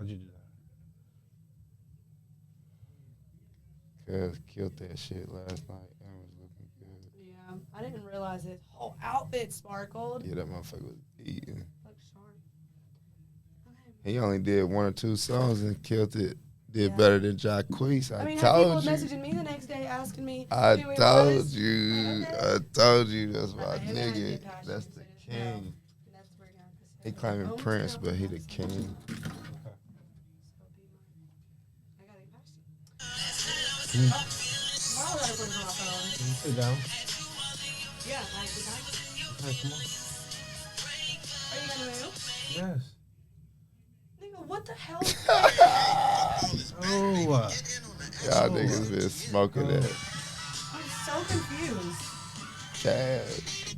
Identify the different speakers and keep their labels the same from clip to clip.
Speaker 1: How'd you do that?
Speaker 2: Cuz killed that shit last night. That was looking good.
Speaker 3: Yeah, I didn't realize his whole outfit sparkled.
Speaker 2: Yeah, that motherfucker was eating.
Speaker 3: Look sharp. Okay.
Speaker 2: He only did 1 or 2 songs and killed it. Did better than Jacquees.
Speaker 3: I mean,
Speaker 2: told you.
Speaker 3: messaging me the next day asking me.
Speaker 2: I
Speaker 3: who it
Speaker 2: told
Speaker 3: was.
Speaker 2: you.
Speaker 3: Okay.
Speaker 2: I told you. That's my
Speaker 3: Okay,
Speaker 2: nigga.
Speaker 3: and I
Speaker 2: That's
Speaker 3: did
Speaker 2: the
Speaker 3: passion,
Speaker 2: king.
Speaker 3: That's where you're gonna have to
Speaker 2: He
Speaker 3: say,
Speaker 2: claiming
Speaker 3: oh,
Speaker 2: Prince,
Speaker 3: no,
Speaker 2: but he the
Speaker 3: that's
Speaker 2: king.
Speaker 3: not- I gotta get past you. Tomorrow I gotta put it on my phone.
Speaker 1: Can you sit down?
Speaker 3: Yeah, like the time.
Speaker 1: Hey, come on.
Speaker 3: Are you gonna move?
Speaker 1: Yes.
Speaker 3: Nigga, what the hell?
Speaker 1: Oh.
Speaker 2: Y'all niggas been smoking that
Speaker 3: I'm so confused.
Speaker 2: cash.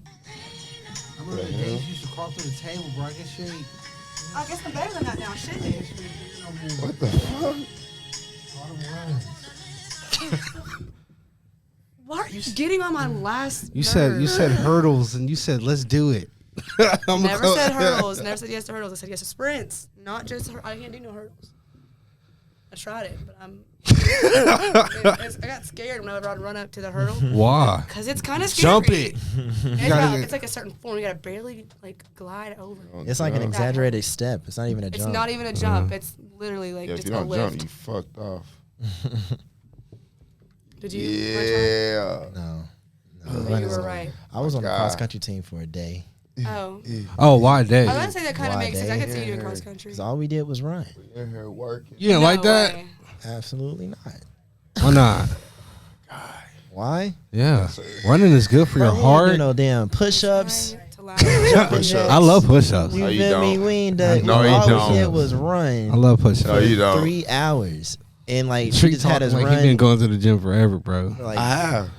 Speaker 1: I remember the days you used to crawl through the table, bro. I guess you ain't.
Speaker 3: I guess I'm better than that now. Shit.
Speaker 2: What the fuck?
Speaker 1: All them runs.
Speaker 3: Why are you getting on my last
Speaker 1: You
Speaker 3: nerve?
Speaker 1: said hurdles, and you said let's do it.
Speaker 3: Never said hurdles. Never said yes to hurdles. I said yes to sprints. Not just I can't do no hurdles. I tried it, but I got scared whenever I'd run up to the hurdle.
Speaker 1: Why?
Speaker 3: Cause it's kind of scary.
Speaker 1: Jump it.
Speaker 3: It's like a certain form. You gotta barely like glide over.
Speaker 4: It's like an exaggerated step. It's not even a
Speaker 3: It's
Speaker 4: jump.
Speaker 3: not even a jump. It's literally like
Speaker 2: Yeah, if
Speaker 3: just
Speaker 2: you
Speaker 3: a
Speaker 2: don't
Speaker 3: lift.
Speaker 2: jump, you fucked off.
Speaker 3: Did you?
Speaker 2: Yeah.
Speaker 4: No.
Speaker 3: Oh, you were right.
Speaker 4: I was on the
Speaker 2: God.
Speaker 4: cross country team for a day.
Speaker 3: Oh.
Speaker 1: Oh, why day?
Speaker 3: I was gonna say that kind of
Speaker 4: Why
Speaker 3: makes sense. I
Speaker 4: day?
Speaker 3: could see you doing cross country.
Speaker 4: Because all we did was run.
Speaker 2: In here working.
Speaker 1: You didn't like
Speaker 3: No
Speaker 1: that?
Speaker 3: way.
Speaker 4: Absolutely not.
Speaker 1: Why not?
Speaker 4: Why?
Speaker 1: Yeah, running is good for your
Speaker 4: Bro, we ain't do
Speaker 1: heart.
Speaker 4: no damn push-ups.
Speaker 3: Trying to laugh.
Speaker 4: Jumping
Speaker 2: Push-ups.
Speaker 4: jacks.
Speaker 1: I love push-ups.
Speaker 4: You
Speaker 2: No, you
Speaker 4: feel me?
Speaker 2: don't.
Speaker 4: We ain't done.
Speaker 2: No, you
Speaker 4: all
Speaker 2: don't.
Speaker 4: we did was run.
Speaker 1: I love push-ups.
Speaker 2: No, you don't.
Speaker 4: 3 hours. And like, she
Speaker 1: Treat
Speaker 4: just had
Speaker 1: talking
Speaker 4: us
Speaker 1: like
Speaker 4: run.
Speaker 1: he been going to the gym forever, bro.
Speaker 4: for, like,
Speaker 2: I have.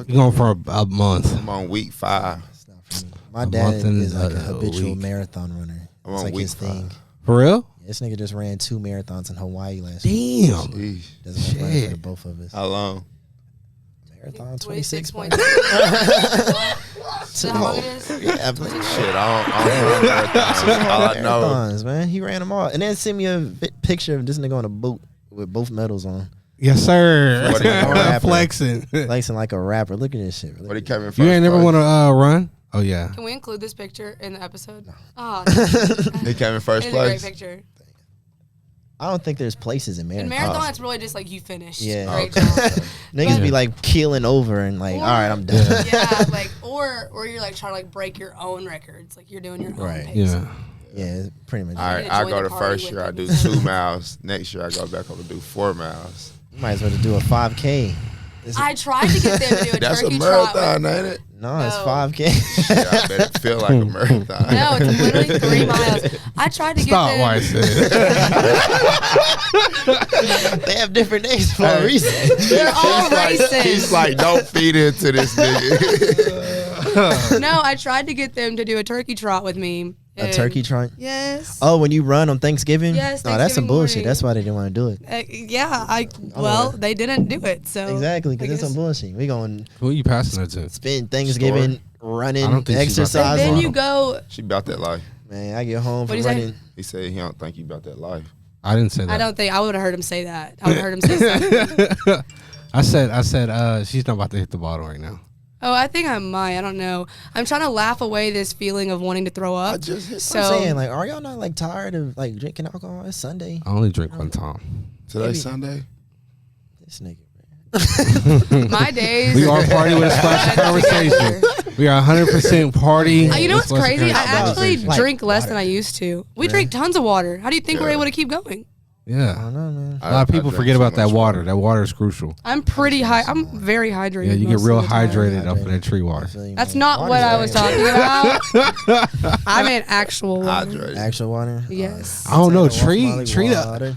Speaker 1: You going for a month?
Speaker 2: I'm on week 5.
Speaker 4: it's not for me. My
Speaker 1: A
Speaker 4: dad
Speaker 1: month and
Speaker 4: is like a
Speaker 1: a
Speaker 4: habitual
Speaker 1: week.
Speaker 4: marathon runner.
Speaker 2: I'm
Speaker 4: It's
Speaker 2: on
Speaker 4: like
Speaker 2: week
Speaker 4: his thing.
Speaker 2: 5.
Speaker 1: For real?
Speaker 4: This nigga just ran 2 marathons in Hawaii last week.
Speaker 1: Damn.
Speaker 2: Jeez.
Speaker 4: Doesn't make money for
Speaker 1: Shit.
Speaker 4: the both of us.
Speaker 2: How long?
Speaker 4: Marathon 26
Speaker 3: points.
Speaker 4: points.
Speaker 3: So how long it is?
Speaker 4: Yeah, but
Speaker 2: Shit, I don't know. All I know.
Speaker 4: marathons, man. He ran them all. And then send me a picture of this nigga on a boat with both medals on.
Speaker 1: Yes, sir.
Speaker 2: What are you
Speaker 1: Flexing.
Speaker 4: Flexing like a rapper. Look at this shit.
Speaker 2: But he came in first.
Speaker 1: You ain't never
Speaker 2: place.
Speaker 1: want to run? Oh yeah.
Speaker 3: Can we include this picture in the episode? Oh,
Speaker 2: He came in first
Speaker 3: it's a great
Speaker 2: place.
Speaker 3: picture.
Speaker 4: I don't think there's places in
Speaker 3: In
Speaker 4: marathon.
Speaker 3: marathon, it's really just like you finished.
Speaker 4: Yeah.
Speaker 3: Great
Speaker 2: Okay.
Speaker 3: job.
Speaker 4: Niggas be like keeling over and like, all right, I'm done.
Speaker 3: Yeah, like or you're like trying to like break your own records, like you're doing your own
Speaker 4: Right.
Speaker 3: pace.
Speaker 1: Yeah.
Speaker 4: Yeah, it's pretty much.
Speaker 2: All right,
Speaker 3: gonna
Speaker 2: I
Speaker 3: join
Speaker 2: go
Speaker 3: the
Speaker 2: the
Speaker 3: party
Speaker 2: first
Speaker 3: with
Speaker 2: year, I
Speaker 3: them.
Speaker 2: do 2 miles. Next year, I go back up and do 4 miles.
Speaker 4: You might as well just do a 5K.
Speaker 3: I tried to get them to do a
Speaker 2: That's a
Speaker 3: turkey trot.
Speaker 2: marathon, ain't it?
Speaker 4: No, it's
Speaker 3: No.
Speaker 4: 5K.
Speaker 2: Yeah, I bet it feel like a marathon.
Speaker 3: No, it's literally 3 miles. I tried to
Speaker 1: Stop,
Speaker 3: get
Speaker 1: why I
Speaker 3: them.
Speaker 1: said.
Speaker 4: They have different names for a reason.
Speaker 3: They're all racing.
Speaker 2: He's like, don't feed into this nigga.
Speaker 3: No, I tried to get them to do a turkey trot with me.
Speaker 4: A turkey trot.
Speaker 3: Yes.
Speaker 4: Oh, when you run on Thanksgiving?
Speaker 3: Yes,
Speaker 4: No, that's some
Speaker 3: Thanksgiving
Speaker 4: bullshit.
Speaker 3: morning.
Speaker 4: That's why they didn't want to do it.
Speaker 3: Yeah, well, they didn't do it, so.
Speaker 4: Exactly, because
Speaker 3: I
Speaker 4: it's some
Speaker 3: guess-
Speaker 4: bullshit. We going
Speaker 1: Who you passing that to?
Speaker 4: spend Thanksgiving
Speaker 1: I
Speaker 4: running,
Speaker 1: don't think she's about
Speaker 3: And
Speaker 1: that.
Speaker 3: then
Speaker 4: exercising.
Speaker 3: you go.
Speaker 2: She about that life.
Speaker 4: Man, I get home
Speaker 3: What'd
Speaker 4: from
Speaker 3: he say?
Speaker 4: running.
Speaker 2: He said he don't think you about that life.
Speaker 1: I didn't say that.
Speaker 3: I don't think I would have heard him say that. I would have heard him say something.
Speaker 1: I said she's not about to hit the bottle right now.
Speaker 3: Oh, I think I might. I don't know. I'm trying to laugh away this feeling of wanting to throw up.
Speaker 2: I just hit
Speaker 3: So
Speaker 4: I'm saying, like, are y'all not like tired of like drinking alcohol? It's Sunday.
Speaker 1: I only drink one time.
Speaker 2: today
Speaker 4: Maybe-
Speaker 2: Sunday.
Speaker 4: This nigga.
Speaker 3: my days.
Speaker 1: We are party with a splash of conversation. We are 100% party.
Speaker 3: You know
Speaker 1: with
Speaker 3: what's
Speaker 1: splash of
Speaker 3: crazy? I
Speaker 4: about,
Speaker 3: actually
Speaker 4: like,
Speaker 3: drink less
Speaker 4: water?
Speaker 3: than I used to. We drink tons of water. How do you think we're
Speaker 2: Yeah.
Speaker 3: able to keep going?
Speaker 4: I
Speaker 1: Yeah.
Speaker 4: don't know, man.
Speaker 1: A lot of people
Speaker 2: drink
Speaker 1: forget
Speaker 2: so
Speaker 1: about that
Speaker 2: much
Speaker 1: water. That water is crucial.
Speaker 3: I'm pretty high. I'm very hydrated.
Speaker 1: Yeah, you get
Speaker 3: most
Speaker 1: real
Speaker 3: of the time.
Speaker 1: hydrated off of that tree water.
Speaker 4: I feel you,
Speaker 3: That's
Speaker 4: man.
Speaker 3: not what I was talking about. I meant actual water.
Speaker 2: Hydrated.
Speaker 4: Actual water.
Speaker 3: Yes.
Speaker 1: I don't know.
Speaker 4: Potato,
Speaker 1: Tree
Speaker 4: water.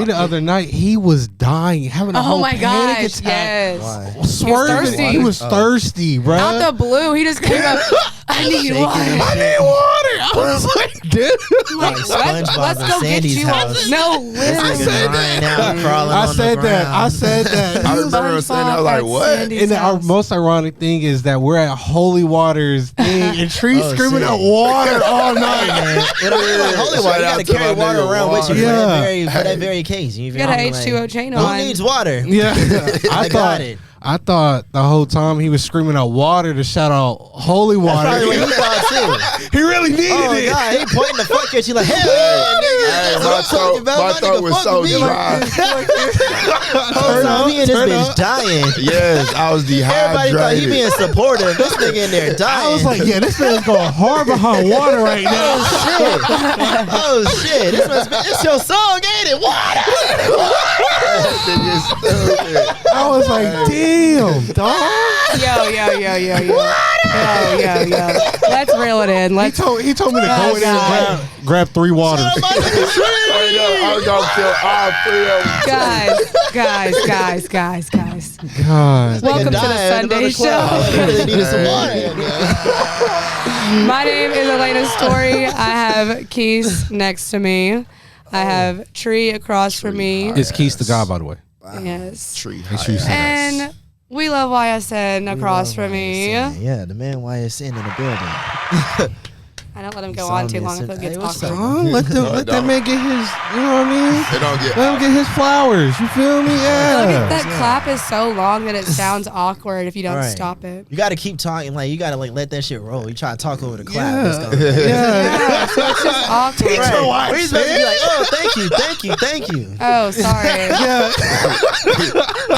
Speaker 1: the other night, he was dying, having a
Speaker 3: Oh
Speaker 1: whole
Speaker 3: my
Speaker 1: panic
Speaker 3: gosh,
Speaker 1: attack.
Speaker 3: yes.
Speaker 4: Why?
Speaker 1: Swerving.
Speaker 3: thirsty.
Speaker 1: He was
Speaker 4: Oh.
Speaker 1: thirsty, bro.
Speaker 3: Out the blue, he just came up. I need
Speaker 4: Shaking
Speaker 3: water.
Speaker 4: and
Speaker 1: I need water. I was like, dude.
Speaker 4: Like SpongeBob
Speaker 3: Let's
Speaker 4: in
Speaker 3: go get
Speaker 4: Sandy's
Speaker 3: you
Speaker 4: house.
Speaker 3: No,
Speaker 4: This
Speaker 3: literally.
Speaker 4: nigga lying out, crawling
Speaker 1: I
Speaker 4: on
Speaker 1: said
Speaker 4: the
Speaker 1: that.
Speaker 4: ground.
Speaker 1: I said that.
Speaker 2: I remember saying that. I was like, what?
Speaker 1: And the most ironic thing is that we're at Holy Waters thing, and Tree's
Speaker 4: Oh,
Speaker 1: screaming
Speaker 4: shit.
Speaker 1: out water all
Speaker 4: Hey,
Speaker 1: night.
Speaker 4: man. Holy water, you
Speaker 2: Shout out
Speaker 4: gotta
Speaker 2: to
Speaker 4: carry
Speaker 2: my
Speaker 4: water
Speaker 2: nigga
Speaker 4: around with you
Speaker 1: Yeah.
Speaker 4: for that very case. You
Speaker 3: You got an
Speaker 4: feel me?
Speaker 3: H2O chain
Speaker 4: Who
Speaker 3: on.
Speaker 4: needs water?
Speaker 1: Yeah,
Speaker 4: I got it.
Speaker 1: I thought the whole time he was screaming out water to shout out holy water.
Speaker 4: That's probably what he thought too.
Speaker 1: He really needed
Speaker 4: Oh
Speaker 1: it.
Speaker 4: God, he pointing the fuck at you like, hell yeah, nigga.
Speaker 2: Hey,
Speaker 4: That's what I'm talking about.
Speaker 2: my throat
Speaker 4: nigga
Speaker 2: was
Speaker 4: fuck
Speaker 2: so
Speaker 4: with me.
Speaker 2: dry.
Speaker 4: Whole time he and this
Speaker 1: turn
Speaker 4: bitch
Speaker 1: up.
Speaker 4: dying.
Speaker 2: Yes, I was
Speaker 4: Everybody thought he
Speaker 2: dehydrated.
Speaker 4: being supportive. This nigga in there dying.
Speaker 1: I was like, yeah, this man's going hard behind water right now.
Speaker 4: oh shit, this must be, it's your song, ain't it? Water.
Speaker 2: Nigga stupid.
Speaker 1: I was like, damn, dog.
Speaker 3: Yo. Let's reel it in. Let's.
Speaker 1: He told me to go in there and grab 3 waters.
Speaker 2: Straight up, I was gonna kill all 3 of them.
Speaker 3: Guys.
Speaker 1: God.
Speaker 3: Welcome to the Sunday show.
Speaker 4: Really needed some water.
Speaker 3: My name is Elena Story. I have Keith next to me. I have Tree across from me.
Speaker 1: It's Keys to God, by the way.
Speaker 3: Yes.
Speaker 2: Tree
Speaker 1: Make sure you say that.
Speaker 3: And we love YSN across from me.
Speaker 4: Yeah, the man YSN in the building.
Speaker 3: I don't let him go on too long until it gets awkward.
Speaker 1: Oh, let that
Speaker 2: don't.
Speaker 1: man get his, you know what I mean?
Speaker 2: They don't get
Speaker 1: Let him get his flowers. You feel me?
Speaker 3: Look
Speaker 1: Yeah.
Speaker 3: at that clap is so long that it sounds awkward if you don't
Speaker 4: Right.
Speaker 3: stop it.
Speaker 4: You gotta keep talking, like you gotta like let that shit roll. You try to talk over the clap.
Speaker 1: Yeah.
Speaker 4: It's gonna,
Speaker 3: Yeah, so it's just awkward.
Speaker 4: right. We're supposed to be like, oh, thank you.
Speaker 3: Oh, sorry.
Speaker 1: Yeah.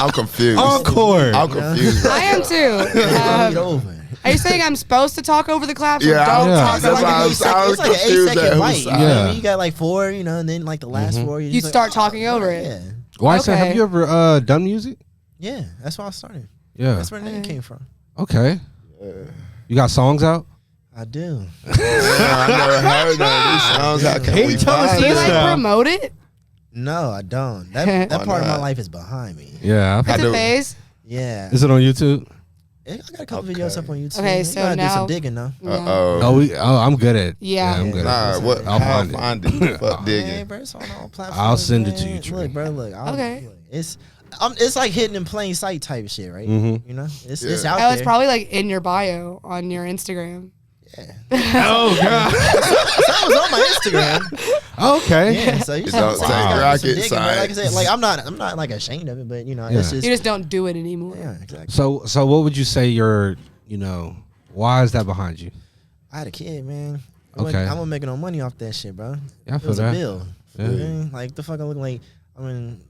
Speaker 2: I'm confused.
Speaker 1: Encore.
Speaker 2: I'm confused.
Speaker 3: I am too.
Speaker 4: Get over.
Speaker 3: Are you saying I'm supposed to talk over the claps? Or
Speaker 2: Yeah,
Speaker 3: don't
Speaker 1: yeah.
Speaker 3: talk
Speaker 2: That's
Speaker 3: over
Speaker 2: why
Speaker 3: the
Speaker 2: I was- I was
Speaker 4: It's like an
Speaker 2: confused
Speaker 4: 8-second
Speaker 2: at
Speaker 4: bite.
Speaker 2: whose
Speaker 4: You,
Speaker 2: side.
Speaker 4: know what I
Speaker 1: Yeah.
Speaker 4: mean? You got like 4, and then like the last 4.
Speaker 3: You start talking over it.
Speaker 4: Yeah,
Speaker 1: Why is that?
Speaker 3: Okay.
Speaker 1: Have you ever done music?
Speaker 4: yeah. That's why I started.
Speaker 1: Yeah.
Speaker 4: That's where the name came from.
Speaker 1: Okay. You got songs out?
Speaker 4: I do.
Speaker 2: I never heard none of these songs. How can
Speaker 1: He
Speaker 2: we
Speaker 1: told us
Speaker 2: find
Speaker 3: Do you
Speaker 1: this
Speaker 2: it?
Speaker 3: like
Speaker 1: now.
Speaker 3: promote it?
Speaker 4: No, I don't. That
Speaker 2: Why
Speaker 4: part of my
Speaker 2: not?
Speaker 4: life is behind me.
Speaker 1: Yeah.
Speaker 3: It's
Speaker 2: I
Speaker 3: a
Speaker 2: do.
Speaker 3: phase.
Speaker 4: Yeah.
Speaker 1: Is it on YouTube?
Speaker 4: I got a couple videos up on YouTube.
Speaker 3: Okay,
Speaker 4: You
Speaker 3: so
Speaker 4: gotta do
Speaker 3: now-
Speaker 4: some digging though.
Speaker 2: Uh-oh.
Speaker 1: I'm good at.
Speaker 3: Yeah.
Speaker 1: I'm good
Speaker 2: Nah,
Speaker 1: at.
Speaker 2: what?
Speaker 1: I'll
Speaker 2: How
Speaker 1: find it.
Speaker 2: find it? Fuck
Speaker 4: Hey,
Speaker 2: digging.
Speaker 4: bro, it's on all platforms.
Speaker 1: I'll send it to
Speaker 4: man.
Speaker 1: you, Trey.
Speaker 4: Look, bro, look.
Speaker 3: Okay.
Speaker 4: Look, it's like hidden in plain sight type shit, right?
Speaker 1: Mhm.
Speaker 4: You know, it's
Speaker 2: Yeah.
Speaker 4: out
Speaker 3: Oh,
Speaker 4: there.
Speaker 3: it's probably like in your bio on your Instagram.
Speaker 1: Oh God.
Speaker 4: That was on my Instagram.
Speaker 1: Okay.
Speaker 4: Yeah, so you
Speaker 2: It
Speaker 4: see,
Speaker 2: don't
Speaker 4: it's
Speaker 2: take
Speaker 4: gotta do
Speaker 2: rocket
Speaker 4: some digging, but like I said,
Speaker 2: science.
Speaker 4: like I'm not like ashamed of it, but you know,
Speaker 1: Yeah.
Speaker 4: it's just
Speaker 3: You just don't do it anymore.
Speaker 4: yeah, exactly.
Speaker 1: So what would you say your, why is that behind you?
Speaker 4: I had a kid, man.
Speaker 1: Okay.
Speaker 4: I wasn't making no money off that shit, bro.
Speaker 1: Yeah, I
Speaker 4: It
Speaker 1: feel
Speaker 4: was
Speaker 1: that.
Speaker 4: a bill.
Speaker 1: Yeah.
Speaker 4: You know what I mean? Like the fuck I look like. I mean,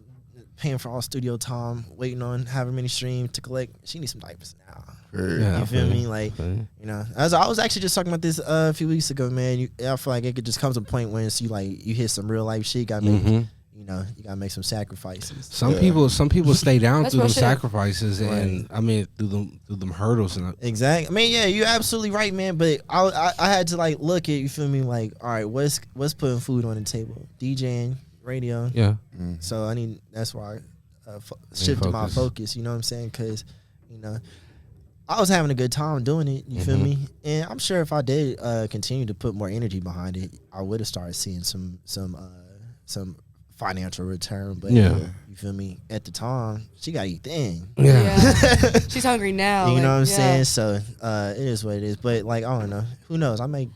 Speaker 4: paying for all studio time, waiting on however many streams to collect. She needs some diapers now.
Speaker 1: Yeah, I
Speaker 4: You feel
Speaker 1: feel
Speaker 4: me? Like,
Speaker 1: feel you.
Speaker 4: you know, as I was actually just talking about this a few weeks ago, man. I feel like it could just come to a point when it's you hit some real life shit. You gotta make,
Speaker 1: Mhm.
Speaker 4: you gotta make some sacrifices.
Speaker 1: Some people stay down
Speaker 3: That's
Speaker 1: through them
Speaker 3: real shit.
Speaker 1: sacrifices and through them hurdles and
Speaker 4: Exactly. I mean, yeah, you're absolutely right, man. But I had to like look at, you feel me? Like, all right, what's putting food on the table? DJing, radio.
Speaker 1: yeah.
Speaker 4: So I need. That's why I shifted my
Speaker 1: focus.
Speaker 4: focus. You know what I'm saying? Because I was having a good time doing it. You feel me? And I'm sure if I did continue to put more energy behind it, I would have started seeing some financial return. But
Speaker 1: Yeah.
Speaker 4: you feel me? At the time, she got to eat thin.
Speaker 1: Yeah.
Speaker 3: She's hungry now.
Speaker 4: You know what I'm
Speaker 3: yeah.
Speaker 4: saying? So it is what it is. But like I don't know. Who knows? I might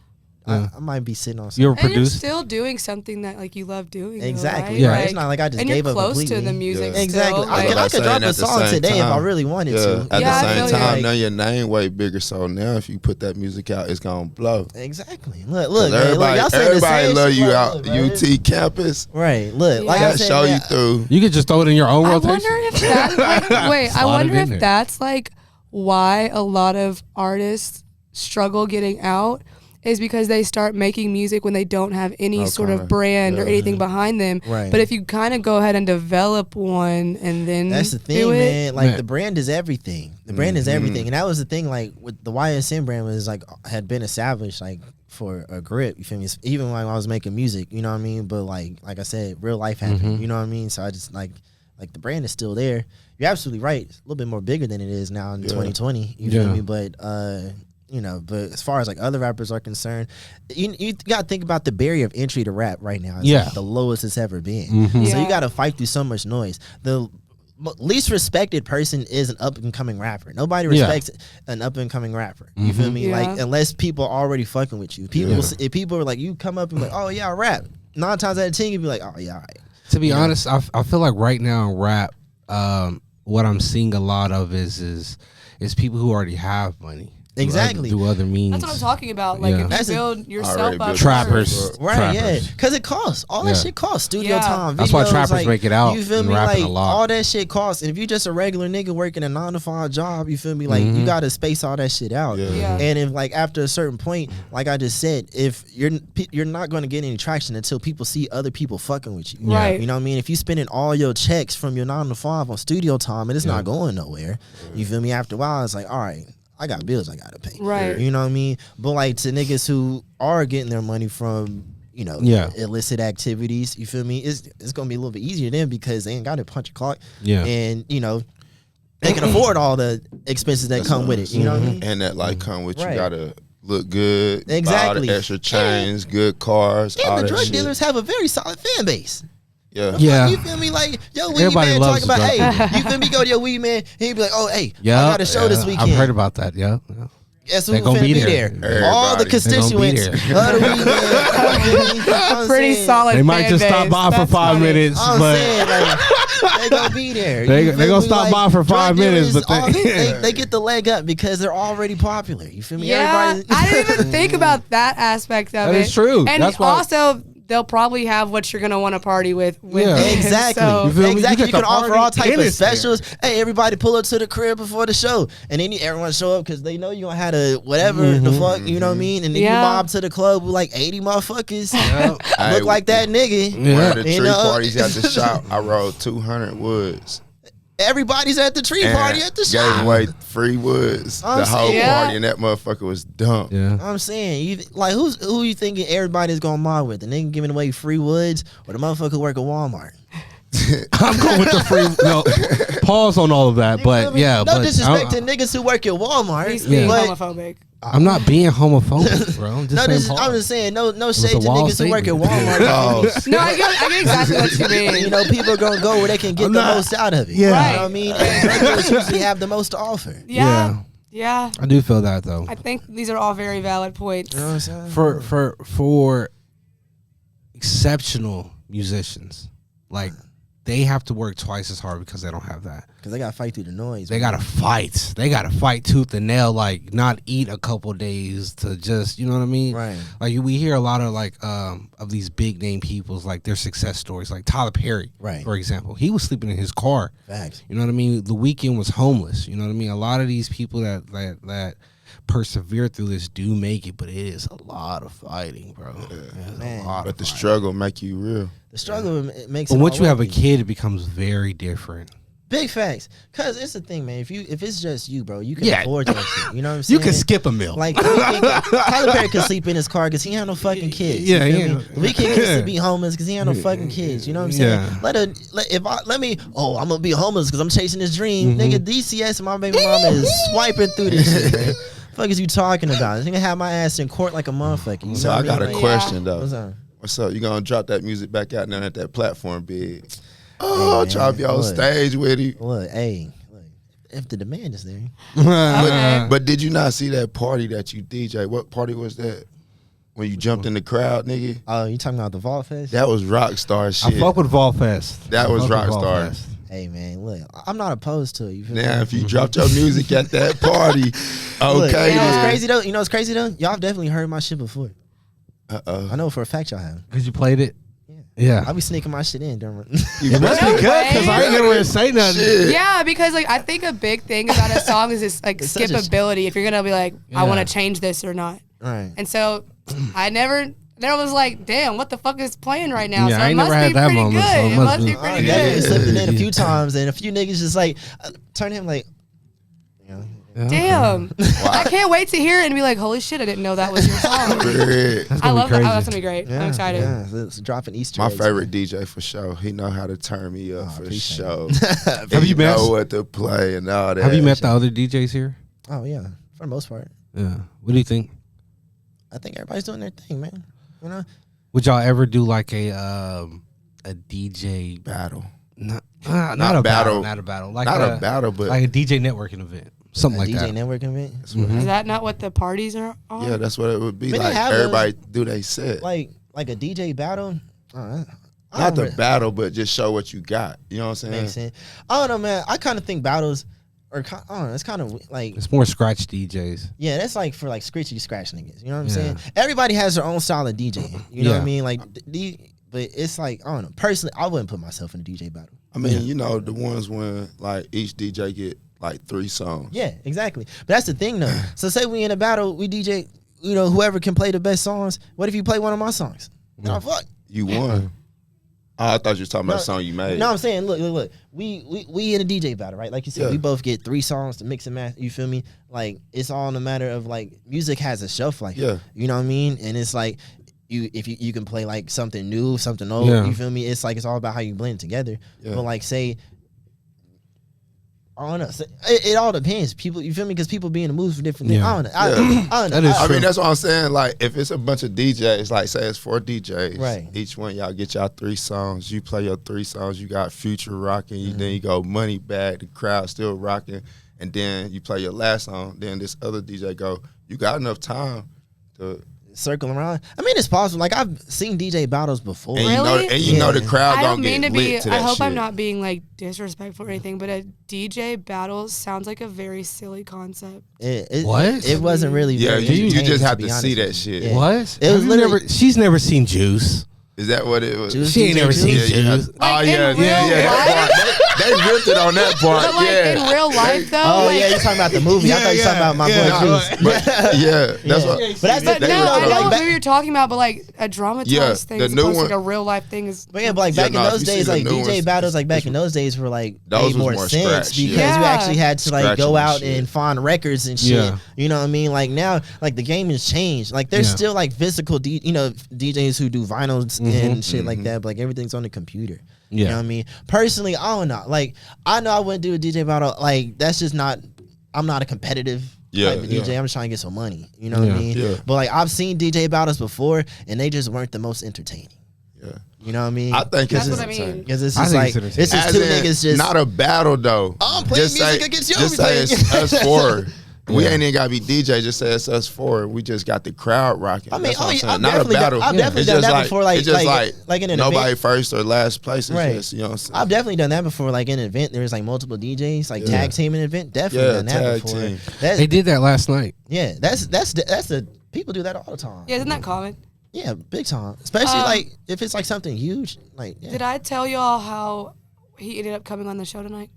Speaker 4: be sitting on something.
Speaker 1: You ever
Speaker 3: And you're
Speaker 1: produced?
Speaker 3: still doing something that like you love doing. though,
Speaker 4: Exactly.
Speaker 3: right?
Speaker 1: Yeah.
Speaker 4: Right.
Speaker 3: Like,
Speaker 4: It's not like I just
Speaker 3: and
Speaker 4: gave
Speaker 3: you're
Speaker 4: up
Speaker 3: close
Speaker 4: completely.
Speaker 3: to the music.
Speaker 2: Yeah.
Speaker 4: Exactly.
Speaker 3: Still,
Speaker 4: I
Speaker 3: like,
Speaker 4: could
Speaker 2: saying
Speaker 4: drop
Speaker 2: at
Speaker 4: a
Speaker 2: the
Speaker 4: song
Speaker 2: same
Speaker 4: today if I
Speaker 2: time.
Speaker 4: really wanted
Speaker 2: Yeah,
Speaker 4: to.
Speaker 2: at
Speaker 3: Yeah, I
Speaker 2: the
Speaker 3: feel
Speaker 2: same
Speaker 3: you.
Speaker 2: time,
Speaker 4: Like-
Speaker 2: now your name way bigger. So now if you put that music out, it's gonna blow.
Speaker 4: Exactly. Look, man,
Speaker 2: Everybody,
Speaker 4: look, y'all say the
Speaker 2: everybody
Speaker 4: same
Speaker 2: love
Speaker 4: shit,
Speaker 2: you
Speaker 4: like,
Speaker 2: out
Speaker 4: look, bro,
Speaker 2: UT campus.
Speaker 4: Right. Look, like
Speaker 3: Yeah.
Speaker 4: I
Speaker 2: That
Speaker 4: said,
Speaker 2: show you
Speaker 4: man,
Speaker 2: through.
Speaker 1: You could just throw it in your own
Speaker 3: I
Speaker 1: rotation.
Speaker 3: wonder if that. Wait, I
Speaker 1: Slide it
Speaker 3: wonder
Speaker 1: in
Speaker 3: if
Speaker 1: there.
Speaker 3: that's like why a lot of artists struggle getting out. Is because they start making music when they don't have any sort of brand or anything behind them.
Speaker 4: Right.
Speaker 3: But if you kind of go ahead and develop one and then
Speaker 4: that's the
Speaker 3: do
Speaker 4: thing,
Speaker 3: it,
Speaker 4: man. Like
Speaker 1: Man.
Speaker 4: the brand is everything. The brand is everything, and that was the thing. Like with the YSN brand was like had been established like for a grip. You feel me? Even when I was making music, you know what I mean. But like I said, real life happened. You know what I mean. So I just like the brand is still there. You're absolutely right. It's a little bit more bigger than it is now in 2020. You feel
Speaker 1: Yeah.
Speaker 4: me? But you know, but as far as like other rappers are concerned, you got to think about the barrier of entry to rap right now. It's like the lowest it's ever been. So you got to fight through so much noise. The least respected person is an up and coming rapper. Nobody respects an up and coming rapper. You feel me? Like unless people are already fucking with you. People, if people are like, you come up and like, oh yeah, I rap. 9 times out of 10, you'd be like, oh yeah, all right.
Speaker 1: To be honest, I feel like right now in rap, what I'm seeing a lot of is people who already have money.
Speaker 4: Exactly.
Speaker 1: Do other means.
Speaker 3: That's what I'm talking about. Like if you build yourself up.
Speaker 1: Trappers.
Speaker 4: Right, yeah. Because it costs. All that shit costs. Studio time, videos.
Speaker 1: That's why trappers make it out.
Speaker 4: You feel me? Like, all that shit costs. And if you're just a regular nigga working a 9-to-5 job, you feel me? Like, you got to space all that shit out. And if, like, after a certain point, like I just said, if you're not going to get any traction until people see other people fucking with you.
Speaker 3: Right.
Speaker 4: You know what I mean? If you spending all your checks from your 9-to-5 on studio time and it's not going nowhere, you feel me? After a while, it's like, all right, I got bills I gotta pay.
Speaker 3: Right.
Speaker 4: You know what I mean? But like to niggas who are getting their money from, you know, illicit activities, you feel me? It's gonna be a little bit easier then because they ain't gotta punch a clock. Yeah. And, you know, they can afford all the expenses that come with it. You know what I mean?
Speaker 2: And that like come with you gotta look good.
Speaker 4: Exactly.
Speaker 2: Buy all the extra chains, good cars.
Speaker 4: And
Speaker 2: all
Speaker 4: the
Speaker 2: that
Speaker 4: drug
Speaker 2: shit.
Speaker 4: dealers have a very solid fan base.
Speaker 2: Yeah.
Speaker 4: You feel me? Like, yo, weed
Speaker 1: Everybody
Speaker 4: man
Speaker 1: loves
Speaker 4: talking about,
Speaker 1: the
Speaker 4: hey, you feel me? Go to your weed man. He'd be like, oh, hey, I got a show this weekend.
Speaker 1: I've heard about that. Yeah.
Speaker 4: Guess who's gonna be there? All the constituents of the weed man.
Speaker 3: Pretty solid.
Speaker 1: They might just stop by for 5 minutes, but
Speaker 4: they gonna be there.
Speaker 1: They gonna stop by for 5 minutes, but
Speaker 4: they get the leg up because they're already popular. You feel me?
Speaker 3: Yeah, I didn't even think about that aspect of it.
Speaker 1: That is true.
Speaker 3: And
Speaker 1: that's why
Speaker 3: also, they'll probably have what you're gonna want to party with.
Speaker 4: Exactly.
Speaker 3: So,
Speaker 4: Exactly. You can offer all type of specials. Hey, everybody, pull up to the crib before the show, and then everyone show up because they know you gonna have to whatever the fuck. You know what I mean? And then you mob to the club with like 80 motherfuckers. Look like that nigga.
Speaker 2: One of the tree parties at the shop, I rolled 200 woods.
Speaker 4: Everybody's at the tree party at the shop.
Speaker 2: Gave away free woods. The whole party, and that motherfucker was dumb.
Speaker 1: Yeah.
Speaker 4: I'm saying, like, who you thinking everybody's gonna mob with? The nigga giving away free woods or the motherfucker who work at Walmart?
Speaker 1: I'm going with the free. No, pause on all of that, but yeah.
Speaker 4: No disrespect to niggas who work at Walmart.
Speaker 3: He's being homophobic.
Speaker 1: I'm not being homophobic, bro. I'm
Speaker 4: just saying, no shade to niggas who work at Walmart.
Speaker 3: No, I get exactly what you mean.
Speaker 4: You know, people are gonna go where they can get the most out of it.
Speaker 1: Yeah.
Speaker 4: You know what I mean? And regulars usually have the most to offer.
Speaker 3: Yeah.
Speaker 1: I do feel that though.
Speaker 3: I think these are all very valid points.
Speaker 4: You know what I'm saying?
Speaker 1: For exceptional musicians, like they have to work twice as hard because they don't have that.
Speaker 4: Because they gotta fight through the noise.
Speaker 1: They gotta fight. They gotta fight tooth and nail. Like not eat a couple days to just, you know what I mean?
Speaker 4: Right.
Speaker 1: Like we hear a lot of like of these big name people's like their success stories. Like Tyler Perry,
Speaker 4: right?
Speaker 1: For example, he was sleeping in his car.
Speaker 4: Facts.
Speaker 1: You know what I mean? The Weeknd was homeless. You know what I mean? A lot of these people that persevere through this do make it, but it is a lot of fighting, bro.
Speaker 4: Man.
Speaker 2: But the struggle make you real.
Speaker 4: The struggle makes.
Speaker 1: But once you have a kid, it becomes very different.
Speaker 4: Big facts, cause it's the thing, man. If it's just you, bro, you can afford that shit. You know what I'm saying?
Speaker 1: You can skip a meal.
Speaker 4: Like Tyler Perry could sleep in his car because he had no fucking kids.
Speaker 1: Yeah,
Speaker 4: We can't get to be homeless because he had no fucking kids. You know what I'm saying? I'm gonna be homeless because I'm chasing this dream, nigga. DCS and my baby mama is swiping through this shit, man. Fuck is you talking about? They gonna have my ass in court like a motherfucker. You
Speaker 2: So
Speaker 4: know
Speaker 2: I got a question though.
Speaker 4: What's up?
Speaker 2: What's up? You gonna drop that music back out now at that platform big? Try to be on stage with you.
Speaker 4: Look, if the demand is there.
Speaker 2: But did you not see that party that you DJ? What party was that? When you jumped in the crowd, nigga?
Speaker 4: Oh, you talking about the Vault Fest?
Speaker 2: That was Rockstar shit.
Speaker 1: I fuck with Vault Fest.
Speaker 2: That was Rockstar.
Speaker 4: Hey man, look, I'm not opposed to it. You feel
Speaker 2: now,
Speaker 4: me?
Speaker 2: if you dropped your music at that party, okay.
Speaker 4: Look, you know what's crazy though? You know what's crazy though? Y'all have definitely heard my shit before. I know for a fact y'all have.
Speaker 1: Because you played it? Yeah.
Speaker 4: I'll be sneaking my shit in.
Speaker 1: It must be good because I ain't gonna say nothing.
Speaker 2: Shit.
Speaker 3: Yeah, because like I think a big thing about a song is this like skippability. If you're gonna be like, I want to change this or not.
Speaker 4: Right.
Speaker 3: And so I never was like, damn, what the fuck is playing right now?
Speaker 1: Yeah,
Speaker 3: so
Speaker 1: I
Speaker 3: it
Speaker 1: ain't
Speaker 3: must
Speaker 1: never
Speaker 3: be
Speaker 1: had that
Speaker 3: pretty
Speaker 1: moment,
Speaker 3: good.
Speaker 1: so
Speaker 3: It must be pretty
Speaker 4: Definitely
Speaker 3: good.
Speaker 4: slipped it in a few times, and a few niggas just like turn to him like,
Speaker 3: Damn. I can't wait to hear it and be like, holy shit, I didn't know that was your song. I love that. Oh, that's gonna be great. I'm excited.
Speaker 4: Yeah, it's dropping Easter
Speaker 2: My
Speaker 4: eggs,
Speaker 2: favorite
Speaker 4: man.
Speaker 2: DJ for sure. He know how to turn me up for show.
Speaker 1: Have you met?
Speaker 2: Know what to play and all that.
Speaker 1: Have you met the other DJs here?
Speaker 4: Oh yeah, for the most part.
Speaker 1: Yeah. What do you think?
Speaker 4: I think everybody's doing their thing, man. You know,
Speaker 1: Would y'all ever do like a DJ
Speaker 2: battle.
Speaker 1: Not
Speaker 2: Not
Speaker 1: a
Speaker 2: battle.
Speaker 1: not a battle, like
Speaker 2: Not a battle, but
Speaker 1: like a DJ networking event, something like
Speaker 4: DJ
Speaker 1: that.
Speaker 4: networking event.
Speaker 3: Is that not what the parties are on?
Speaker 2: yeah, that's what it would be.
Speaker 4: But they
Speaker 2: Like
Speaker 4: have
Speaker 2: everybody do they set.
Speaker 4: Like a DJ battle. I
Speaker 2: Not
Speaker 4: don't
Speaker 2: the
Speaker 4: really-
Speaker 2: battle, but just show what you got. You know what I'm saying?
Speaker 4: Makes sense. I don't know, man. I kind of think battles are. I don't know. It's kind of like.
Speaker 1: It's more scratch DJs.
Speaker 4: Yeah, that's like for like scratchy scratch niggas. You know what I'm
Speaker 1: Yeah.
Speaker 4: saying? Everybody has their own style of DJing. You know what I
Speaker 1: Yeah.
Speaker 4: mean? Like, but it's like I don't know. Personally, I wouldn't put myself in a DJ battle.
Speaker 2: I mean, you know, the ones when like each DJ get like 3 songs.
Speaker 4: Yeah, exactly. But that's the thing though. So say we in a battle, we DJ. You know, whoever can play the best songs. What if you play one of my songs? No, fuck.
Speaker 2: You won. Oh, I thought you were talking about the song you made.
Speaker 4: No, I'm saying, look. We in a DJ battle, right? Like you said,
Speaker 2: Yeah.
Speaker 4: we both get 3 songs to mix and match. You feel me? Like it's all in a matter of like music has a shelf life.
Speaker 2: Yeah.
Speaker 4: You know what I mean? And it's like if you can play like something new, something old.
Speaker 1: Yeah.
Speaker 4: You feel me? It's like it's all about how you blend it together.
Speaker 2: Yeah.
Speaker 4: But like say. I don't know. It all depends. People, you feel me? Because people be in the mood for different things.
Speaker 1: Yeah.
Speaker 4: I don't know.
Speaker 2: Yeah.
Speaker 4: I don't know.
Speaker 1: That is
Speaker 2: I
Speaker 1: true.
Speaker 2: mean, that's what I'm saying. Like, if it's a bunch of DJs, like, say it's 4 DJs,
Speaker 4: Right.
Speaker 2: Each one y'all get y'all 3 songs. You play your 3 songs. You got Future rocking. Then you go Money Bag. The crowd still rocking, and then you play your last song. Then this other DJ go. You got enough time to.
Speaker 4: Circle around. I mean, it's possible. Like I've seen DJ battles before.
Speaker 2: And
Speaker 3: Really?
Speaker 2: you know the crowd
Speaker 3: I
Speaker 2: gonna
Speaker 3: don't mean
Speaker 2: get
Speaker 3: to be.
Speaker 2: lit to
Speaker 3: I
Speaker 2: that
Speaker 3: hope
Speaker 2: shit.
Speaker 3: I'm not being like disrespectful or anything, but a DJ battle sounds like a very silly concept.
Speaker 1: What?
Speaker 4: It wasn't really.
Speaker 2: Yeah,
Speaker 4: very
Speaker 2: you
Speaker 4: entertaining,
Speaker 2: just have
Speaker 4: be
Speaker 2: to
Speaker 4: honest
Speaker 2: see
Speaker 4: with
Speaker 2: that
Speaker 4: you.
Speaker 2: shit.
Speaker 4: Yeah.
Speaker 1: What?
Speaker 4: It was
Speaker 1: Have you
Speaker 4: literally-
Speaker 1: she's never seen Juice.
Speaker 2: Is that what it was?
Speaker 4: Juice
Speaker 1: She ain't
Speaker 4: DJ
Speaker 1: never seen
Speaker 4: Juice?
Speaker 2: Yeah,
Speaker 1: Juice.
Speaker 2: oh
Speaker 3: Like, in
Speaker 2: yeah,
Speaker 3: real
Speaker 2: that part. They ripped it on that part.
Speaker 3: But like
Speaker 2: yeah.
Speaker 3: in real life, though.
Speaker 4: Oh
Speaker 3: like,
Speaker 4: yeah, you're talking about the movie. I thought you were talking about my boy
Speaker 2: Nah,
Speaker 4: Juice.
Speaker 2: but yeah, that's
Speaker 4: Yeah.
Speaker 2: what.
Speaker 4: But that's
Speaker 3: But
Speaker 4: the
Speaker 3: no,
Speaker 4: thing,
Speaker 3: I
Speaker 4: though,
Speaker 3: know
Speaker 4: like,
Speaker 3: what
Speaker 4: back-
Speaker 3: movie you're talking about, but like a dramatized
Speaker 2: Yeah,
Speaker 3: thing
Speaker 2: the
Speaker 3: as
Speaker 2: new
Speaker 3: opposed to
Speaker 2: one-
Speaker 3: like a real life thing is.
Speaker 4: But yeah, but like
Speaker 2: Yeah,
Speaker 4: back
Speaker 2: no,
Speaker 4: in
Speaker 2: if
Speaker 4: those
Speaker 2: you see
Speaker 4: days,
Speaker 2: the
Speaker 4: like
Speaker 2: new
Speaker 4: DJ
Speaker 2: ones,
Speaker 4: battles, like back in those days were like
Speaker 2: Those
Speaker 4: made
Speaker 2: was
Speaker 4: more
Speaker 2: more
Speaker 4: sense
Speaker 2: scratch,
Speaker 4: because
Speaker 3: yeah.
Speaker 4: we actually had to like
Speaker 2: Scratching
Speaker 4: go
Speaker 2: and
Speaker 4: out
Speaker 2: shit.
Speaker 4: and find records and shit.
Speaker 1: Yeah.
Speaker 4: You know what I mean? Like now, like the game has changed. Like there's
Speaker 1: Yeah.
Speaker 4: still like physical, DJs who do vinyls and shit like that. But like everything's on the computer. You
Speaker 1: Yeah.
Speaker 4: know what I mean? Personally, I don't know. Like I know I wouldn't do a DJ battle. Like that's just not. I'm not a competitive type of DJ. I'm just trying to get some money. You know what I
Speaker 1: Yeah.
Speaker 4: mean?
Speaker 2: Yeah.
Speaker 4: But like I've seen DJ battles before, and they just weren't the most entertaining.
Speaker 2: Yeah.
Speaker 4: You know what I mean?
Speaker 2: I think
Speaker 3: That's
Speaker 2: it's
Speaker 3: what I mean.
Speaker 2: entertaining.
Speaker 4: Because it's
Speaker 1: I
Speaker 4: just
Speaker 1: think
Speaker 4: like
Speaker 1: it's
Speaker 4: it's
Speaker 1: entertaining.
Speaker 4: just two
Speaker 2: As in,
Speaker 4: niggas just
Speaker 2: not a battle though.
Speaker 4: I'm playing
Speaker 2: Just
Speaker 4: music
Speaker 2: say-
Speaker 4: against you.
Speaker 2: Just say it's us 4. We
Speaker 1: Yeah.
Speaker 2: ain't even gotta be DJ. Just say it's us 4. We just got the crowd rocking.
Speaker 4: I mean,
Speaker 2: That's what I'm
Speaker 4: I've
Speaker 2: saying. Not a
Speaker 4: definitely
Speaker 2: battle.
Speaker 4: I've definitely
Speaker 2: It's
Speaker 4: done
Speaker 2: just
Speaker 4: that before.
Speaker 2: it's just
Speaker 4: like in an
Speaker 2: nobody
Speaker 4: event.
Speaker 2: first or last place. It's
Speaker 4: Right.
Speaker 2: just, you know what I'm saying?
Speaker 4: I've definitely done that before. Like in an event, there was like multiple DJs, like tag team in an event. Definitely
Speaker 2: Yeah,
Speaker 4: done that
Speaker 2: tag
Speaker 4: before.
Speaker 2: team.
Speaker 4: That's,
Speaker 1: They did that last night.
Speaker 4: yeah, that's the people do that all the time.
Speaker 3: Yeah, isn't that common?
Speaker 4: Yeah, big time. Especially like if it's like something huge. Like yeah.
Speaker 3: Did I tell y'all how he ended up coming on the show tonight?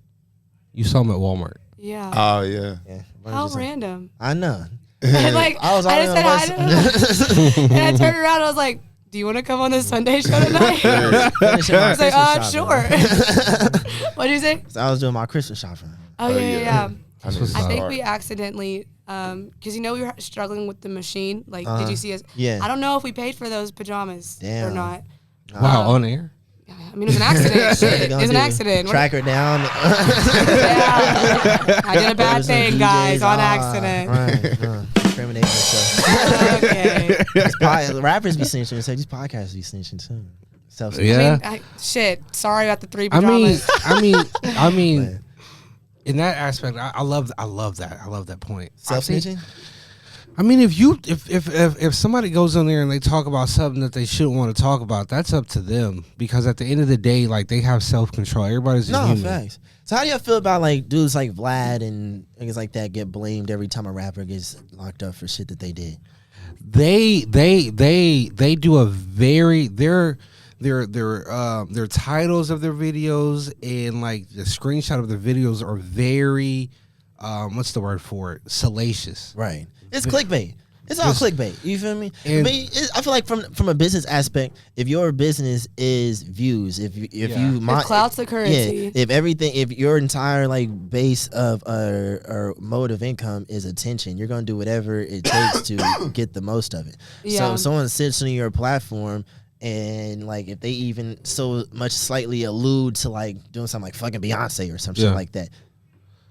Speaker 1: You saw him at Walmart.
Speaker 3: Yeah.
Speaker 2: Oh yeah.
Speaker 4: Yeah.
Speaker 3: how random.
Speaker 4: I know.
Speaker 3: And like
Speaker 4: I was
Speaker 3: I just said hi
Speaker 4: already
Speaker 3: to him. And I turned around and I was like, "Do you want to come on the Sunday show tonight?" I was like, "Sure." What did you say?
Speaker 4: So I was doing my Christmas shopping.
Speaker 3: Oh yeah.
Speaker 1: That's what's
Speaker 3: I
Speaker 1: up.
Speaker 3: think we accidentally, because we were struggling with the machine. Like, did you see us?
Speaker 4: Yeah.
Speaker 3: I don't know if we paid for those pajamas or
Speaker 4: Damn.
Speaker 3: not.
Speaker 1: Wow, on air.
Speaker 3: I mean, it was an accident. Shit, it was an accident.
Speaker 4: Track her down.
Speaker 3: Yeah. I did a bad thing, guys, on accident.
Speaker 4: Right. Incriminating yourself.
Speaker 3: Okay.
Speaker 4: Rappers be snitching, so these podcasts be snitching too. Self
Speaker 1: Yeah.
Speaker 3: Shit. Sorry about the 3
Speaker 1: I mean,
Speaker 3: pajamas.
Speaker 1: I mean, in that aspect, I love that. I love that point.
Speaker 4: self snitching.
Speaker 1: I mean, if somebody goes on there and they talk about something that they shouldn't want to talk about, that's up to them. Because at the end of the day, like, they have self control. Everybody's just
Speaker 4: No,
Speaker 1: human.
Speaker 4: facts. So how do y'all feel about like dudes like Vlad and things like that get blamed every time a rapper gets locked up for shit that they did?
Speaker 1: They do a very their titles of their videos and like the screenshot of their videos are very what's the word for it? Salacious.
Speaker 4: Right. It's clickbait. It's all clickbait. You feel me?
Speaker 1: And-
Speaker 4: I feel like from a business aspect, if your business is views, if you
Speaker 3: clout's the currency.
Speaker 4: Yeah, if your entire like base of or mode of income is attention, you're gonna do whatever it takes to get the most of it.
Speaker 3: Yeah.
Speaker 4: So if someone sits on your platform and like if they even so much slightly allude to like doing something like fucking Beyonce or some shit
Speaker 1: Yeah.
Speaker 4: like that,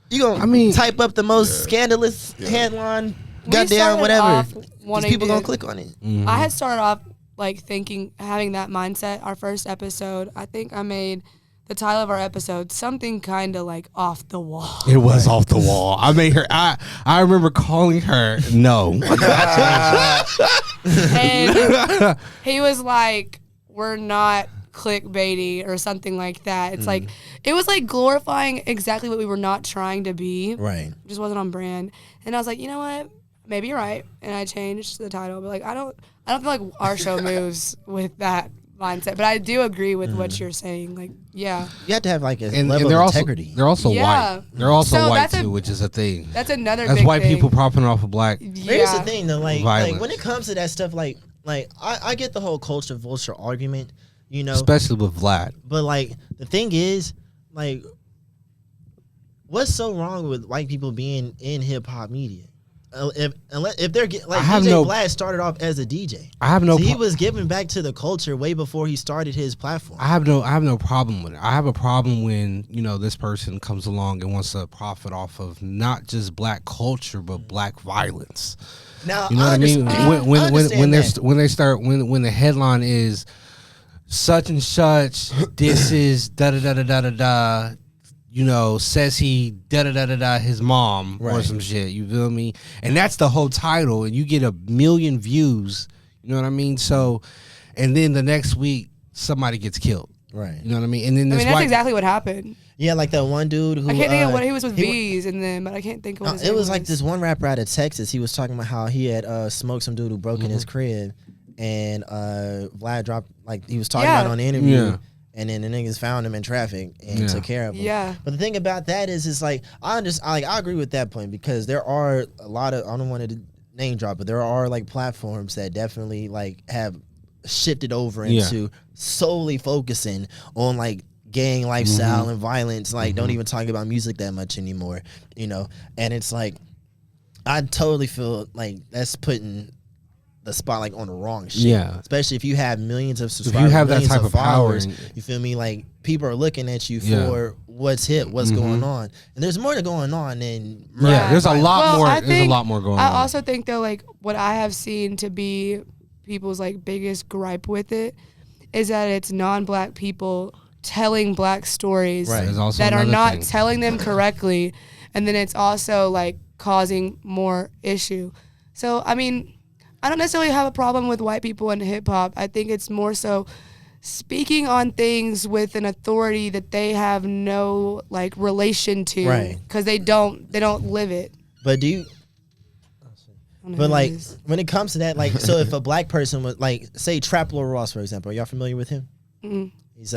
Speaker 4: you gonna type up the most scandalous headline goddamn whatever. These
Speaker 3: Wanting
Speaker 4: people
Speaker 3: to,
Speaker 4: gonna click on it.
Speaker 1: Mhm.
Speaker 3: I had started off like thinking, having that mindset. Our first episode, I think I made the title of our episode something kind of like off the wall.
Speaker 1: It was off the wall. I made her. I remember calling her. No.
Speaker 3: And he was like, "We're not clickbaity" or something like that. It's like it was like glorifying exactly what we were not trying to be.
Speaker 4: Right.
Speaker 3: It just wasn't on brand. And I was like, you know what? Maybe you're right. And I changed the title. But like I don't feel like our show moves with that mindset. But I do agree with what you're saying. Like, yeah.
Speaker 4: You have to have like a
Speaker 1: And
Speaker 4: level
Speaker 1: they're
Speaker 4: of
Speaker 1: also
Speaker 4: integrity.
Speaker 1: they're also
Speaker 3: Yeah.
Speaker 1: white. They're also
Speaker 3: So
Speaker 1: white
Speaker 3: that's
Speaker 1: too, which is a thing.
Speaker 3: That's another
Speaker 1: That's
Speaker 3: big
Speaker 1: white
Speaker 3: thing.
Speaker 1: people propping off of black.
Speaker 4: Here's
Speaker 3: Yeah.
Speaker 4: the thing though, like
Speaker 1: Violence.
Speaker 4: when it comes to that stuff, like I get the whole culture vulture argument, you know,
Speaker 1: Especially with Vlad.
Speaker 4: but like the thing is, like, what's so wrong with white people being in hip hop media? If they're like DJ Vlad started off as a DJ,
Speaker 1: I have no.
Speaker 4: so he
Speaker 1: pro-
Speaker 4: was giving back to the culture way before he started his platform.
Speaker 1: I have no problem with it. I have a problem when, this person comes along and wants to profit off of not just black culture but black violence.
Speaker 4: Now,
Speaker 1: You know what I mean? When the headline is such and such, this is da da da da da da da. Says he da da da da da his mom or
Speaker 4: Right.
Speaker 1: some shit. You feel me? And that's the whole title, and you get 1 million views. You know what I mean? So, and then the next week somebody gets killed.
Speaker 4: Right.
Speaker 1: You know what I mean? And then this
Speaker 3: that's
Speaker 1: white
Speaker 3: exactly what happened.
Speaker 4: Yeah, like that one dude who
Speaker 3: I can't think of what he was with
Speaker 4: he-
Speaker 3: V's and then, but I can't think of what his
Speaker 4: it
Speaker 3: name
Speaker 4: was like this one rapper out of Texas. He was talking about how he had smoked some dude who broke in his crib, and Vlad dropped, like, he was talking about it on the interview,
Speaker 1: Yeah.
Speaker 4: and then the niggas found him in traffic and took care of him.
Speaker 3: Yeah.
Speaker 4: But the thing about that is like I agree with that point, because there are a lot of, I don't want to name drop, but there are like platforms that definitely like have shifted over into solely focusing on like gang lifestyle and violence, like don't even talk about music that much anymore, and it's like I totally feel like that's putting the spotlight on the wrong shit.
Speaker 1: Yeah.
Speaker 4: Especially if you have millions of
Speaker 1: If
Speaker 4: subscribers,
Speaker 1: you have that
Speaker 4: millions
Speaker 1: type of power,
Speaker 4: followers,
Speaker 1: and-
Speaker 4: you feel me? Like people are looking at you
Speaker 1: Yeah.
Speaker 4: for what's hip, what's going on, and there's more going on than
Speaker 1: yeah, there's a lot
Speaker 3: Well,
Speaker 1: more.
Speaker 3: I
Speaker 1: There's a
Speaker 3: think-
Speaker 1: lot more going
Speaker 3: I
Speaker 1: on.
Speaker 3: also think though, like what I have seen to be people's like biggest gripe with it is that it's non-black people telling black stories
Speaker 4: Right.
Speaker 1: There's also
Speaker 3: that are
Speaker 1: another
Speaker 3: not
Speaker 1: thing.
Speaker 3: telling them correctly, and then it's also like causing more issue. So I mean, I don't necessarily have a problem with white people in hip hop. I think it's more so speaking on things with an authority that they have no like relation to,
Speaker 4: Right.
Speaker 3: because they don't live it.
Speaker 4: But do you?
Speaker 3: I don't know
Speaker 4: But
Speaker 3: who it
Speaker 4: like
Speaker 3: is.
Speaker 4: when it comes to that, like so if a black person was like, say Trap Lord Ross, for example, are y'all familiar with him?
Speaker 3: Mm-mm.
Speaker 4: He's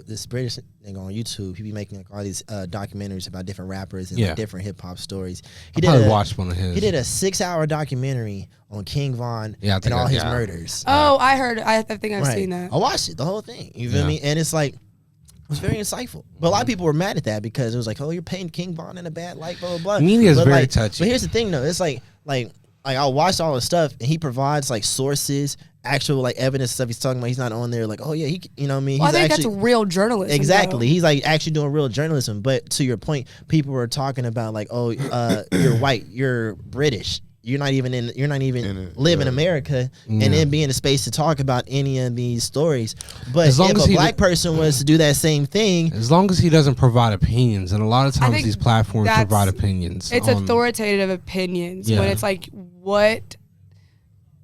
Speaker 4: this British nigga on YouTube. He be making like all these documentaries about different rappers and
Speaker 1: Yeah.
Speaker 4: like, different hip hop stories.
Speaker 1: I probably watched one of his.
Speaker 4: He did a 6-hour documentary on King Von
Speaker 1: Yeah, I think
Speaker 4: and all his
Speaker 1: yeah.
Speaker 4: murders.
Speaker 3: Oh, I heard. I think I've
Speaker 4: Right.
Speaker 3: seen that.
Speaker 4: I watched it, the whole thing. You feel
Speaker 1: Yeah.
Speaker 4: me? And it's like, it was very insightful. But a lot of people were mad at that because it was like, oh, you're painting King Von in a bad light, blah, blah, blah.
Speaker 1: Media is
Speaker 4: But,
Speaker 1: very
Speaker 4: like,
Speaker 1: touchy.
Speaker 4: But here's the thing, though. It's like I'll watch all the stuff, and he provides like sources, actual like evidence stuff he's talking about. He's not on there like, oh yeah, you know what I mean?
Speaker 3: Well, I
Speaker 4: He's
Speaker 3: think
Speaker 4: actually,
Speaker 3: that's real journalism.
Speaker 4: exactly.
Speaker 3: though.
Speaker 4: He's like actually doing real journalism. But to your point, people were talking about like, oh, you're white, you're British. You're not even
Speaker 2: In it,
Speaker 4: live in
Speaker 2: yeah.
Speaker 4: America,
Speaker 1: Yeah.
Speaker 4: and then be in a space to talk about any of these stories. But
Speaker 1: As long
Speaker 4: if
Speaker 1: as
Speaker 4: a
Speaker 1: he
Speaker 4: black person was to do that same thing,
Speaker 1: As long as he doesn't provide opinions, and a lot of times
Speaker 3: think
Speaker 1: these platforms
Speaker 3: that's-
Speaker 1: provide opinions.
Speaker 3: It's
Speaker 1: on-
Speaker 3: authoritative opinions
Speaker 1: Yeah.
Speaker 3: when it's like what,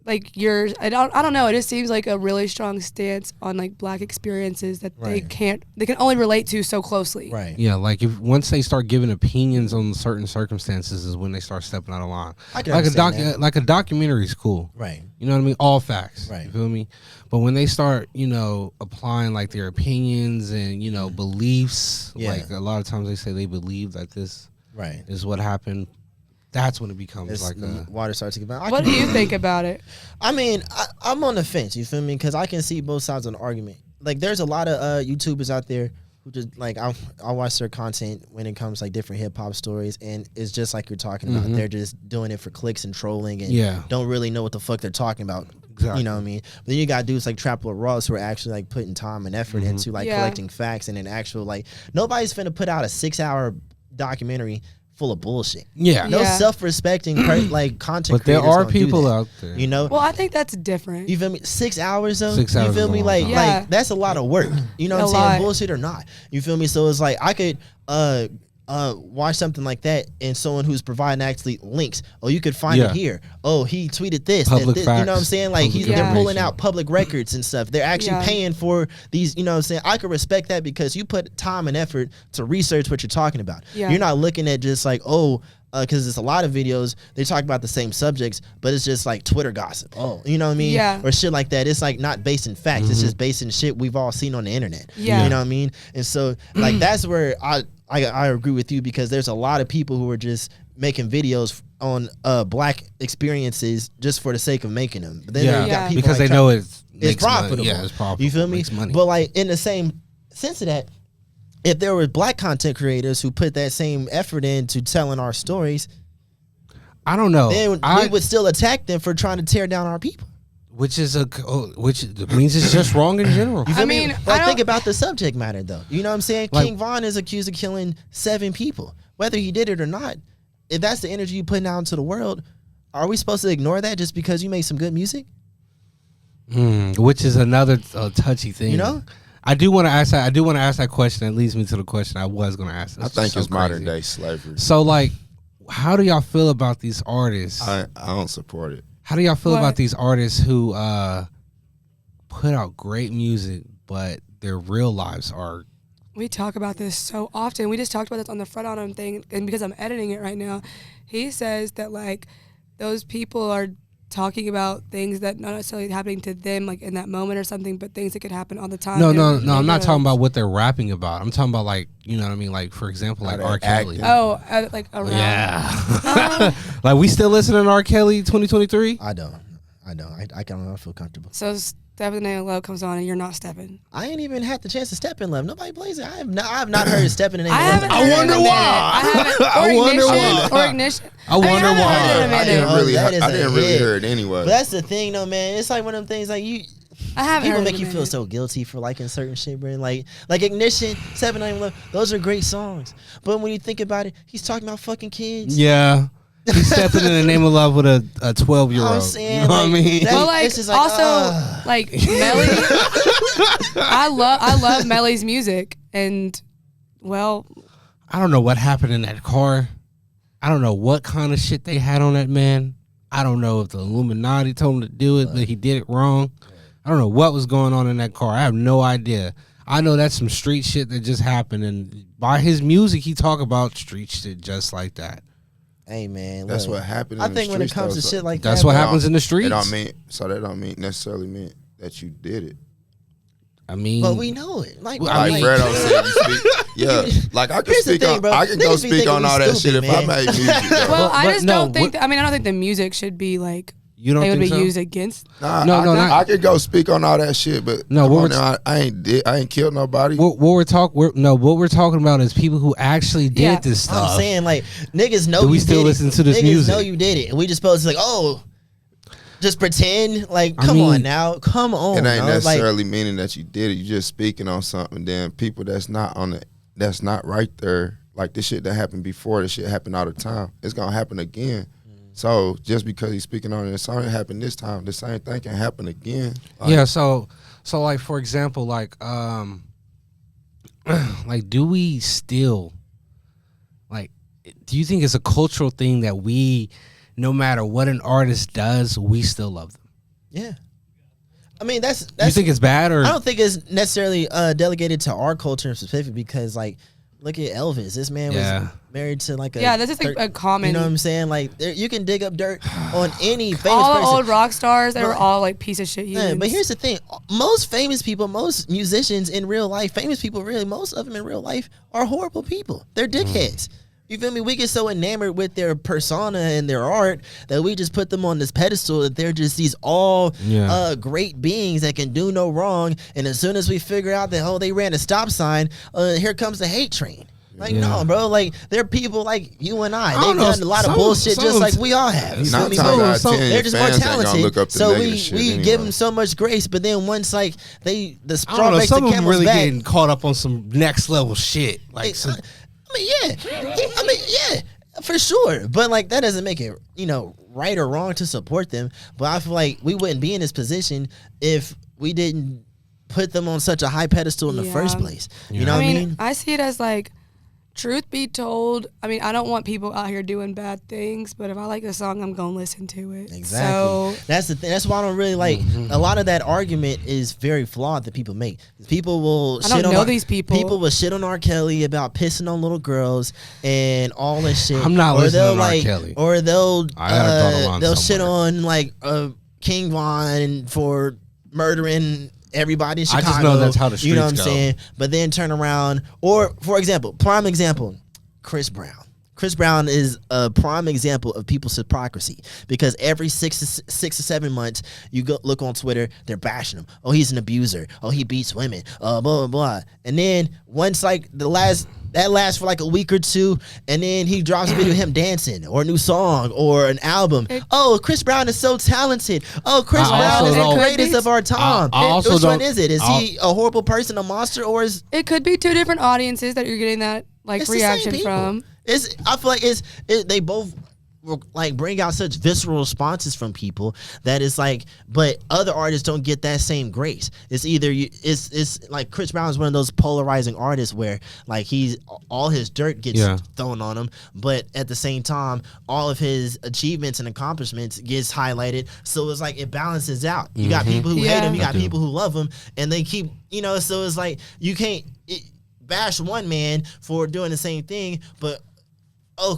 Speaker 3: like I don't know. It just seems like a really strong stance on like black experiences that they
Speaker 4: Right.
Speaker 3: can only relate to so closely.
Speaker 4: right?
Speaker 1: Yeah, like if once they start giving opinions on certain circumstances is when they start stepping out of line.
Speaker 4: I can
Speaker 1: Like
Speaker 4: understand that.
Speaker 1: like a documentary is cool.
Speaker 4: Right.
Speaker 1: You know what I mean? All facts.
Speaker 4: Right.
Speaker 1: You feel me? But when they start, applying like their opinions and, beliefs,
Speaker 4: Yeah.
Speaker 1: like a lot of times they say they believe that this
Speaker 4: Right.
Speaker 1: is what happened. That's when it becomes
Speaker 4: It's
Speaker 1: like
Speaker 4: the
Speaker 1: a
Speaker 4: water starts to get bad.
Speaker 3: What do you think about it?
Speaker 4: I mean, I'm on the fence. You feel me? Because I can see both sides of the argument. Like, there's a lot of YouTubers out there who just like I watch their content when it comes like different hip hop stories, and it's just like you're talking about. They're just doing it for clicks and trolling, and
Speaker 1: Yeah.
Speaker 4: don't really know what the fuck they're talking about.
Speaker 1: Exactly.
Speaker 4: You know what I mean? But then you got dudes like Trap Lord Ross who are actually like putting time and effort into like
Speaker 3: Yeah.
Speaker 4: collecting facts, and an actual like nobody's finna put out a 6-hour documentary full of bullshit.
Speaker 1: Yeah.
Speaker 4: No
Speaker 3: Yeah.
Speaker 4: self-respecting like content
Speaker 1: But there
Speaker 4: creators
Speaker 1: are
Speaker 4: gonna do
Speaker 1: people
Speaker 4: that,
Speaker 1: out there.
Speaker 4: you know.
Speaker 3: Well, I think that's different.
Speaker 4: You feel me? 6 hours though.
Speaker 1: 6
Speaker 4: You
Speaker 1: hours
Speaker 4: feel
Speaker 1: is a
Speaker 4: me?
Speaker 1: long
Speaker 4: Like
Speaker 1: time.
Speaker 3: Yeah.
Speaker 4: like that's a lot of work. You know what
Speaker 3: A
Speaker 4: I'm saying?
Speaker 3: lot.
Speaker 4: Bullshit or not. You feel me? So it's like I could watch something like that and someone who's providing actually links. Oh, you could find
Speaker 1: Yeah.
Speaker 4: it here. Oh, he tweeted this.
Speaker 1: Public
Speaker 4: this. You know what I'm
Speaker 1: facts,
Speaker 4: saying? Like
Speaker 1: public
Speaker 4: they're pulling
Speaker 1: information.
Speaker 4: out public records and stuff. They're actually
Speaker 3: Yeah.
Speaker 4: paying for these. You know what I'm saying? I could respect that because you put time and effort to research what you're talking about.
Speaker 3: Yeah.
Speaker 4: You're not looking at just like because it's a lot of videos they talk about the same subjects, but it's just like Twitter gossip. Oh, you know what I mean?
Speaker 3: Yeah.
Speaker 4: Or shit like that. It's like not based in facts. It's just based in shit we've all seen on the internet.
Speaker 3: Yeah.
Speaker 4: You know what I mean? And so like that's where I agree with you because there's a lot of people who are just making videos on black experiences just for the sake of making them. But then
Speaker 1: Yeah,
Speaker 4: you got people
Speaker 1: because
Speaker 4: like
Speaker 1: they know it's
Speaker 4: profitable.
Speaker 1: Yeah, it's profitable.
Speaker 4: You feel me?
Speaker 1: Makes money.
Speaker 4: But like in the same sense of that, if there were black content creators who put that same effort into telling our stories,
Speaker 1: I don't know.
Speaker 4: then we would still attack them for trying to tear down our people.
Speaker 1: which means it's just wrong in general.
Speaker 4: You feel
Speaker 3: I
Speaker 4: me?
Speaker 3: mean,
Speaker 4: Like,
Speaker 3: I don't-
Speaker 4: think about the subject matter though. You know what I'm saying?
Speaker 1: Like-
Speaker 4: King Von is accused of killing 7 people. Whether he did it or not, if that's the energy you putting out into the world, are we supposed to ignore that just because you make some good music?
Speaker 1: Which is another touchy thing.
Speaker 4: You know?
Speaker 1: I do want to ask that. I do want to ask that question. That leads me to the question I was going to ask.
Speaker 2: I
Speaker 1: That's
Speaker 2: think
Speaker 1: so
Speaker 2: it's modern
Speaker 1: crazy.
Speaker 2: day slavery.
Speaker 1: So, like, how do y'all feel about these artists?
Speaker 2: I don't support it.
Speaker 1: How do y'all feel
Speaker 3: What?
Speaker 1: about these artists who put out great music, but their real lives are?
Speaker 3: We talk about this so often. We just talked about this on the Front On 'Em thing, and because I'm editing it right now, he says that like those people are talking about things that not necessarily happening to them like in that moment or something, but things that could happen all the time.
Speaker 1: No,
Speaker 3: in
Speaker 1: no,
Speaker 3: their
Speaker 1: no. I'm not
Speaker 3: neighborhoods.
Speaker 1: talking about what they're rapping about. I'm talking about like, you know what I mean? Like, for example, like
Speaker 2: How
Speaker 1: R.
Speaker 2: they're
Speaker 1: Kelly.
Speaker 2: acting.
Speaker 3: Oh, like around.
Speaker 1: Yeah. Like, we still listening to R. Kelly 2023?
Speaker 4: I don't. I don't feel comfortable.
Speaker 3: So Stepping in Love comes on and you're not stepping.
Speaker 4: I ain't even had the chance to step in love. Nobody plays it. I have not heard Stepping in Love.
Speaker 3: I haven't.
Speaker 1: I
Speaker 3: heard it
Speaker 1: wonder
Speaker 3: in a minute.
Speaker 1: why.
Speaker 3: I haven't.
Speaker 1: I
Speaker 3: Or
Speaker 1: wonder
Speaker 3: Ignition.
Speaker 1: why.
Speaker 3: Or Ignition.
Speaker 1: I wonder
Speaker 3: haven't
Speaker 1: why.
Speaker 3: heard it in a
Speaker 2: I
Speaker 3: minute.
Speaker 2: didn't really,
Speaker 4: that is
Speaker 2: I
Speaker 4: a
Speaker 2: didn't really
Speaker 4: hit.
Speaker 2: hear it anyway.
Speaker 4: But that's the thing, though, man. It's like one of them things. Like
Speaker 3: I haven't
Speaker 4: people
Speaker 3: heard
Speaker 4: make
Speaker 3: it in
Speaker 4: you
Speaker 3: a
Speaker 4: feel
Speaker 3: minute.
Speaker 4: so guilty for liking certain shit, bro. Like Ignition, 7 Love. Those are great songs. But when you think about it, he's talking about fucking kids.
Speaker 1: Yeah. He's stepping in the name of love with a 12-year-old.
Speaker 4: I'm saying,
Speaker 1: you know what I
Speaker 4: like,
Speaker 1: mean?
Speaker 4: that-
Speaker 3: Well, like
Speaker 4: It's just like,
Speaker 3: also like Melly. I love Melly's music, and well,
Speaker 1: I don't know what happened in that car. I don't know what kind of shit they had on that man. I don't know if the Illuminati told him to do it, but he did it wrong. I don't know what was going on in that car. I have no idea. I know that's some street shit that just happened, and by his music, he talk about street shit just like that.
Speaker 4: Hey, man.
Speaker 2: That's
Speaker 4: look,
Speaker 2: what happened.
Speaker 4: I
Speaker 2: in
Speaker 4: think
Speaker 2: the
Speaker 4: when it
Speaker 2: streets,
Speaker 4: comes
Speaker 2: though,
Speaker 4: to
Speaker 2: so
Speaker 4: shit like
Speaker 1: That's
Speaker 4: that,
Speaker 1: what
Speaker 4: bro,
Speaker 1: happens in the streets.
Speaker 2: That don't necessarily mean that you did it.
Speaker 1: I mean,
Speaker 4: But we know it. Like,
Speaker 1: Well, I
Speaker 2: Like
Speaker 1: mean-
Speaker 2: Fredo said, you speak. Yeah, like I can
Speaker 4: Here's the
Speaker 2: speak
Speaker 4: thing,
Speaker 2: on.
Speaker 4: bro.
Speaker 2: I can go
Speaker 4: Niggas be
Speaker 2: speak on
Speaker 4: thinking
Speaker 2: all
Speaker 4: we
Speaker 2: that shit
Speaker 4: stupid,
Speaker 2: if I
Speaker 4: man.
Speaker 2: made music. though.
Speaker 3: well, I
Speaker 1: but
Speaker 3: just
Speaker 1: no,
Speaker 3: don't think.
Speaker 1: what-
Speaker 3: I mean, I don't think the music should be like
Speaker 1: you don't
Speaker 3: they would
Speaker 1: think
Speaker 3: be
Speaker 1: so?
Speaker 3: used against.
Speaker 2: Nah,
Speaker 1: No, no, not-
Speaker 2: I could go speak on all that shit, but
Speaker 1: No,
Speaker 2: come
Speaker 1: what
Speaker 2: on
Speaker 1: we're
Speaker 2: now, I ain't killed nobody.
Speaker 1: What we're talking about is people who actually did
Speaker 3: Yeah.
Speaker 1: this stuff.
Speaker 4: I'm saying, like, niggas know
Speaker 1: Do we
Speaker 4: you
Speaker 1: still
Speaker 4: did
Speaker 1: listen
Speaker 4: it.
Speaker 1: to this
Speaker 4: niggas
Speaker 1: music?
Speaker 4: know you did it. And we just supposed to, like, oh, just pretend. Like,
Speaker 1: I
Speaker 4: come
Speaker 1: mean,
Speaker 4: on now. Come on.
Speaker 2: It ain't
Speaker 4: dog. Like,
Speaker 2: necessarily meaning that you did it. You just speaking on something. Then people that's not right there. Like this shit that happened before, this shit happened all the time. It's gonna happen again. So just because he's speaking on it, it's only happened this time. The same thing can happen again. Like,
Speaker 1: Yeah, so like for example, like like do we still like do you think it's a cultural thing that we no matter what an artist does, we still love them?
Speaker 4: yeah. I mean, that's
Speaker 1: You think it's bad or
Speaker 4: I don't think it's necessarily delegated to our culture in specific because, like, look at Elvis. This man
Speaker 1: Yeah.
Speaker 4: was married to like a
Speaker 3: Yeah, this is like a common.
Speaker 4: You know what I'm saying? Like, you can dig up dirt on any famous
Speaker 3: all the
Speaker 4: person.
Speaker 3: old rock stars, they were
Speaker 4: But-
Speaker 3: all like piece of shit humans.
Speaker 4: Yeah, but here's the thing: most famous people, most musicians in real life, famous people, really, most of them in real life are horrible people. They're dickheads. You feel me? We get so enamored with their persona and their art that we just put them on this pedestal that they're just these all great beings that can do no wrong. And as soon as we figure out that they ran a stop sign, here comes the hate train. Like, no, bro. Like, they're people like you and I.
Speaker 1: don't
Speaker 4: They've
Speaker 1: know,
Speaker 4: done a lot of
Speaker 1: some-
Speaker 4: bullshit
Speaker 1: some
Speaker 4: just
Speaker 1: of
Speaker 4: like
Speaker 1: them-
Speaker 4: we all have. You feel
Speaker 2: Nine
Speaker 4: me?
Speaker 2: times
Speaker 4: But
Speaker 2: out of 10,
Speaker 4: they're
Speaker 2: your
Speaker 4: just more
Speaker 2: fans ain't gonna
Speaker 4: talented.
Speaker 2: look up the
Speaker 4: So
Speaker 2: negative
Speaker 4: we
Speaker 2: shit
Speaker 4: give
Speaker 2: anyway.
Speaker 4: them so much grace, but then once like the
Speaker 1: I
Speaker 4: straw
Speaker 1: don't know,
Speaker 4: breaks the
Speaker 1: some of them
Speaker 4: camel's
Speaker 1: really
Speaker 4: back.
Speaker 1: getting caught up on some next level shit. Like
Speaker 4: I mean, yeah. For sure, but like that doesn't make it, right or wrong to support them. But I feel like we wouldn't be in this position if we didn't put them on such a high pedestal in the first place. You know what I mean?
Speaker 3: I see it as like, truth be told, I mean, I don't want people out here doing bad things, but if I like a song, I'm gonna listen to it.
Speaker 4: Exactly.
Speaker 3: So
Speaker 4: that's the thing. That's why I don't really like a lot of that argument is very flawed that people make. People will
Speaker 3: I don't know these people.
Speaker 4: People will shit on R. Kelly about pissing on little girls and all this shit.
Speaker 1: I'm not listening to R. Kelly.
Speaker 4: Or they'll
Speaker 1: they'll
Speaker 4: shit on like King Von for murdering everybody in Chicago.
Speaker 1: I just know that's how the streets
Speaker 4: You know what I'm
Speaker 1: go.
Speaker 4: saying? But then turn around, or for example, prime example, Chris Brown. Chris Brown is a prime example of people's hypocrisy because every 6 to 7 months you go look on Twitter, they're bashing him. Oh, he's an abuser. Oh, he beats women. Blah blah blah. And then once like that lasts for like a week or two, and then he drops a video of him dancing or a new song or an album. Chris Brown is so talented. Oh, Chris Brown is the greatest of our time. Which one is it? Is he a horrible person, a monster, or is
Speaker 3: it could be two different audiences that you're getting that like reaction from?
Speaker 4: I feel like they both like bring out such visceral responses from people that it's like, but other artists don't get that same grace. It's either it's like Chris Brown is one of those polarizing artists where like all his dirt gets thrown on him, but at the same time all of his achievements and accomplishments gets highlighted. So it's like it balances out. You got people who hate him, you got people who love him, and they keep so it's like you can't bash one man for doing the same thing, but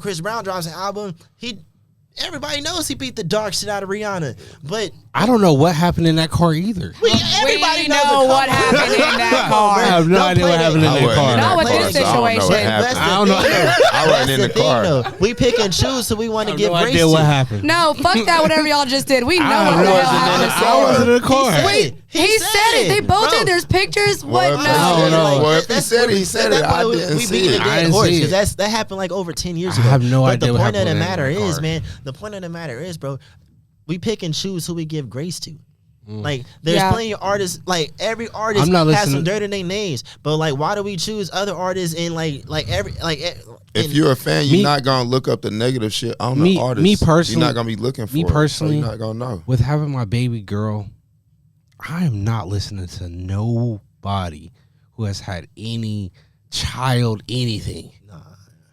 Speaker 4: Chris Brown drops an album. Everybody knows he beat the dog shit out of Rihanna, but
Speaker 1: I don't know what happened in that car either.
Speaker 4: Everybody
Speaker 3: knows what happened in that car.
Speaker 1: I have no idea what happened in that car.
Speaker 3: Not with this situation.
Speaker 2: I don't know. I wasn't in the car.
Speaker 4: We pick and choose, so we want to give grace.
Speaker 1: No idea what happened.
Speaker 3: No, fuck that. Whatever y'all just did, we know what the hell happened.
Speaker 1: I wasn't in the car.
Speaker 3: Wait, he said it. They both did. There's pictures. What? No.
Speaker 2: Well, if he said it, he said it. I didn't see it.
Speaker 4: I didn't see it because that happened like over 10 years ago.
Speaker 1: I have no idea
Speaker 4: what
Speaker 1: happened.
Speaker 4: The point of the matter is, man. The point of the matter is, bro, we pick and choose who we give grace to. Like there's plenty of artists, like every artist has some dirt in their names, but like why do we choose other artists and
Speaker 2: if you're a fan, you're not gonna look up the negative shit on the artist.
Speaker 1: Me personally,
Speaker 2: you're not gonna be looking for
Speaker 1: me personally,
Speaker 2: you're not gonna know.
Speaker 1: With having my baby girl, I am not listening to nobody who has had any child anything.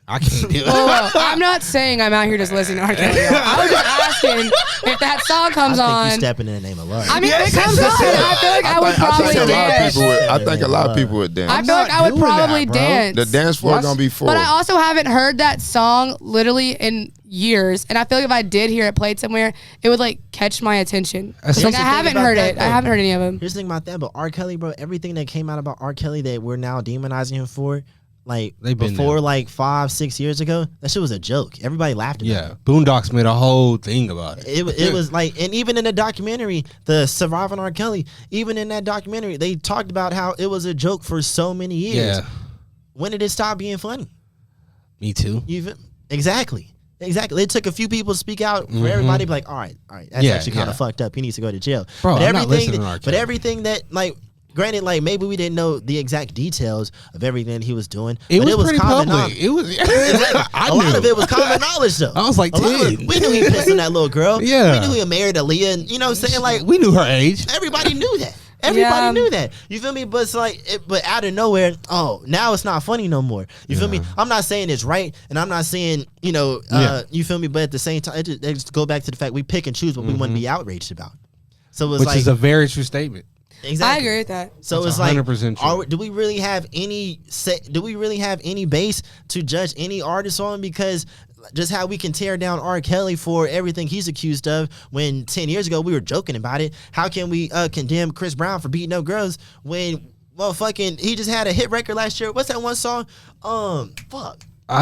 Speaker 1: I can't do it.
Speaker 3: I'm not saying I'm out here just listening to R. Kelly. I was just asking if that song comes on.
Speaker 4: I think you're stepping in the name of love.
Speaker 3: I mean, if it comes on, I feel like I would probably dance.
Speaker 2: I think a lot of people would dance.
Speaker 3: I feel like I would probably dance.
Speaker 2: The dance floor is going to be full.
Speaker 3: But I also haven't heard that song literally in years. And I feel like if I did hear it played somewhere, it would like catch my attention. Like I haven't heard it. I haven't heard any of them.
Speaker 4: Here's the thing about that, but R. Kelly, bro, everything that came out about R. Kelly that we're now demonizing him for, like before like 5-6 years ago, that shit was a joke. Everybody laughed about it.
Speaker 1: Boondocks made a whole thing about it.
Speaker 4: It was like, and even in the documentary, the Surviving R. Kelly, even in that documentary, they talked about how it was a joke for so many years.
Speaker 1: Yeah.
Speaker 4: When did it stop being funny?
Speaker 1: Me too.
Speaker 4: Exactly. It took a few people to speak out for everybody to be like, all right, that's actually kind of fucked up. He needs to go to jail.
Speaker 1: Bro, I'm not listening to R. Kelly.
Speaker 4: But everything that like. Granted, like maybe we didn't know the exact details of everything he was doing.
Speaker 1: It was pretty
Speaker 4: common
Speaker 1: public. It was
Speaker 4: a lot of it was common knowledge though.
Speaker 1: I was like 10.
Speaker 4: We knew he pissed on that little girl.
Speaker 1: Yeah.
Speaker 4: We knew he married Aaliyah, and you know what I'm saying? Like
Speaker 1: we knew her age.
Speaker 4: Everybody knew that. Everybody knew that. You feel me? But it's like, but out of nowhere, now it's not funny no more. You feel me? I'm not saying it's right, and I'm not saying you feel me. But at the same time, it just go back to the fact we pick and choose what we want to be outraged about. So it's
Speaker 1: which is a very true statement.
Speaker 4: Exactly.
Speaker 3: I agree with that.
Speaker 4: So
Speaker 1: that's
Speaker 4: it's
Speaker 1: 100%
Speaker 4: like, do we really have any base to judge any artist on? Because just how we can tear down R. Kelly for everything he's accused of when 10 years ago we were joking about it. How can we condemn Chris Brown for beating up girls when, he just had a hit record last year? What's that one song?
Speaker 1: I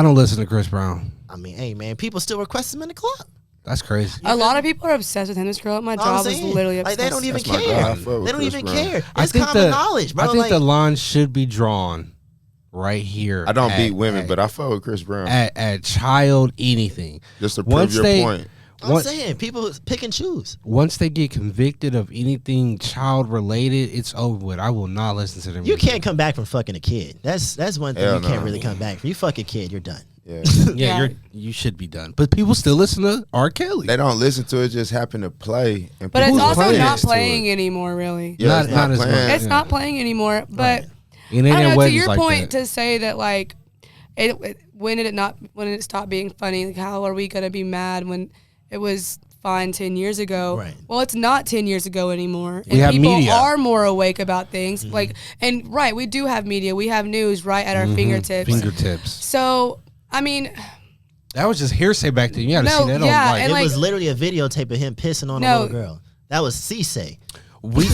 Speaker 1: don't listen to Chris Brown.
Speaker 4: I mean, hey man, people still request him in the club.
Speaker 1: That's crazy.
Speaker 3: A lot of people are obsessed with him. This girl at my job is literally obsessed.
Speaker 4: Like they don't even care. They don't even care. It's common knowledge, bro.
Speaker 1: I think the line should be drawn right here.
Speaker 2: I don't beat women, but I fuck with Chris Brown.
Speaker 1: At child anything.
Speaker 2: Just to prove your point.
Speaker 4: I'm saying people pick and choose.
Speaker 1: Once they get convicted of anything child related, it's over with. I will not listen to them.
Speaker 4: You can't come back from fucking a kid. That's one thing you can't really come back from. You fuck a kid, you're done.
Speaker 2: Yeah.
Speaker 1: Yeah, you should be done. But people still listen to R. Kelly.
Speaker 2: They don't listen to it, just happen to play. And
Speaker 3: But it's
Speaker 2: people
Speaker 3: also
Speaker 1: playing
Speaker 3: not
Speaker 2: dance to
Speaker 3: playing
Speaker 2: it.
Speaker 3: anymore, really.
Speaker 2: Yeah, it's
Speaker 1: Not as
Speaker 2: playing.
Speaker 1: much.
Speaker 3: It's not playing anymore. But
Speaker 1: And
Speaker 3: I
Speaker 1: ain't
Speaker 3: don't know, to
Speaker 1: weddings
Speaker 3: your
Speaker 1: like
Speaker 3: point,
Speaker 1: that.
Speaker 3: to say that like, when did it stop being funny? Like, how are we gonna be mad when it was fine 10 years ago?
Speaker 4: Right.
Speaker 3: Well, it's not 10 years ago anymore.
Speaker 1: We have
Speaker 3: people
Speaker 1: media.
Speaker 3: are more awake about things. Like, and right, we do have media. We have news right at our fingertips.
Speaker 1: Fingertips.
Speaker 3: So, I mean,
Speaker 1: That was just hearsay back then. You got to
Speaker 3: No,
Speaker 1: see that
Speaker 3: yeah,
Speaker 1: on like
Speaker 3: and
Speaker 4: It
Speaker 3: like-
Speaker 4: was literally a videotape of him pissing on a
Speaker 3: No.
Speaker 4: little girl. That was Cisse.
Speaker 1: we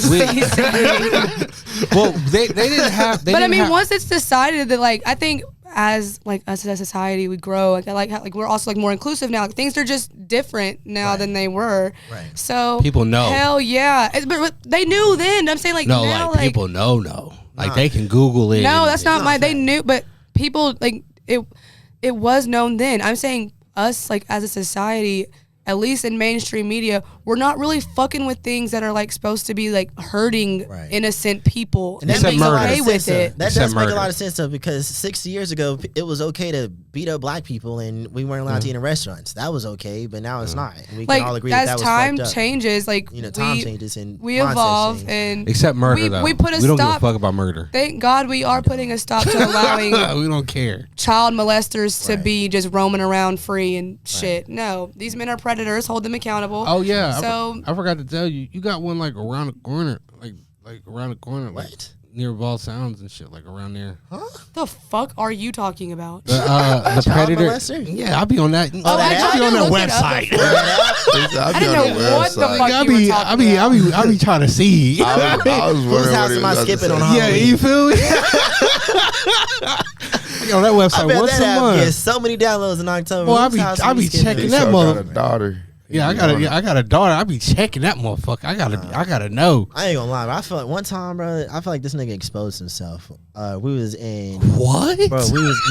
Speaker 1: well they didn't have. They
Speaker 3: but I
Speaker 1: didn't
Speaker 3: mean,
Speaker 1: have,
Speaker 3: once it's decided that, like, I think as like us as a society, we grow. Like, I like how, like, we're also like more inclusive now. Like, things are just different now
Speaker 4: Right.
Speaker 3: than they were.
Speaker 4: Right.
Speaker 3: So
Speaker 1: People know.
Speaker 3: Hell yeah, but they knew then. I'm saying, like,
Speaker 1: no,
Speaker 3: now,
Speaker 1: like people know. Like they can Google it.
Speaker 3: No,
Speaker 1: and-
Speaker 3: that's not
Speaker 4: Not
Speaker 3: my. They
Speaker 4: fact.
Speaker 3: knew, but people like it. It was known then. I'm saying us, like, as a society, at least in mainstream media, we're not really fucking with things that are like supposed to be like hurting
Speaker 4: Right.
Speaker 3: innocent people.
Speaker 4: And that
Speaker 1: Except
Speaker 4: makes a lot
Speaker 1: murder.
Speaker 4: of
Speaker 3: Okay with
Speaker 4: sense.
Speaker 3: it.
Speaker 4: Though. That
Speaker 1: Except
Speaker 4: does make a
Speaker 1: murder.
Speaker 4: lot of sense though, because 60 years ago it was okay to beat up black people and we weren't allowed to eat in restaurants. That was okay, but now it's not. And we
Speaker 3: Like,
Speaker 4: can all agree
Speaker 3: as
Speaker 4: that was
Speaker 3: time
Speaker 4: fucked up.
Speaker 3: changes, like,
Speaker 4: You know, time
Speaker 3: we
Speaker 4: changes and
Speaker 3: we
Speaker 4: mindsets
Speaker 3: evolve,
Speaker 4: change.
Speaker 3: and
Speaker 1: Except murder though.
Speaker 3: we put a
Speaker 1: we don't
Speaker 3: stop.
Speaker 1: give a fuck about murder.
Speaker 3: Thank God we are putting a stop to allowing
Speaker 1: we don't care.
Speaker 3: child molesters to
Speaker 4: Right.
Speaker 3: be just roaming around free and shit. No, these men are predators. Hold them accountable.
Speaker 1: Oh yeah.
Speaker 3: So
Speaker 1: I forgot to tell you. You got one like around the corner, like around the corner, like
Speaker 4: What?
Speaker 1: near Ball Sounds and shit, like around there.
Speaker 3: the fuck are you talking about?
Speaker 1: The
Speaker 4: Child
Speaker 1: predator.
Speaker 4: molester?
Speaker 1: Yeah, I'll be on that.
Speaker 3: I
Speaker 1: I'll be
Speaker 3: tried
Speaker 1: on
Speaker 3: to
Speaker 1: that
Speaker 3: look it up
Speaker 1: website.
Speaker 3: before.
Speaker 2: I
Speaker 3: I didn't know what the fuck
Speaker 1: I
Speaker 3: you were
Speaker 1: be,
Speaker 3: talking about.
Speaker 1: I be trying to see.
Speaker 2: I was
Speaker 4: Whose
Speaker 2: wondering
Speaker 4: house
Speaker 2: what
Speaker 4: am I
Speaker 2: he was
Speaker 4: skipping on
Speaker 2: about to
Speaker 1: Yeah,
Speaker 2: say.
Speaker 1: you feel me? I get on that
Speaker 4: I
Speaker 1: website
Speaker 4: bet
Speaker 1: once
Speaker 4: that
Speaker 1: a
Speaker 4: app
Speaker 1: month.
Speaker 4: gets so many downloads in October.
Speaker 1: Well,
Speaker 4: Whose house
Speaker 1: I
Speaker 4: am
Speaker 1: be
Speaker 4: we skipping?
Speaker 1: checking
Speaker 2: He
Speaker 1: that
Speaker 2: still got a
Speaker 1: mother-
Speaker 2: daughter.
Speaker 1: Yeah, I got a daughter. I be checking that motherfucker. I gotta know.
Speaker 4: I ain't gonna lie, but I feel like one time, bro, I feel like this nigga exposed himself. We was in,
Speaker 1: What?
Speaker 4: bro, we was,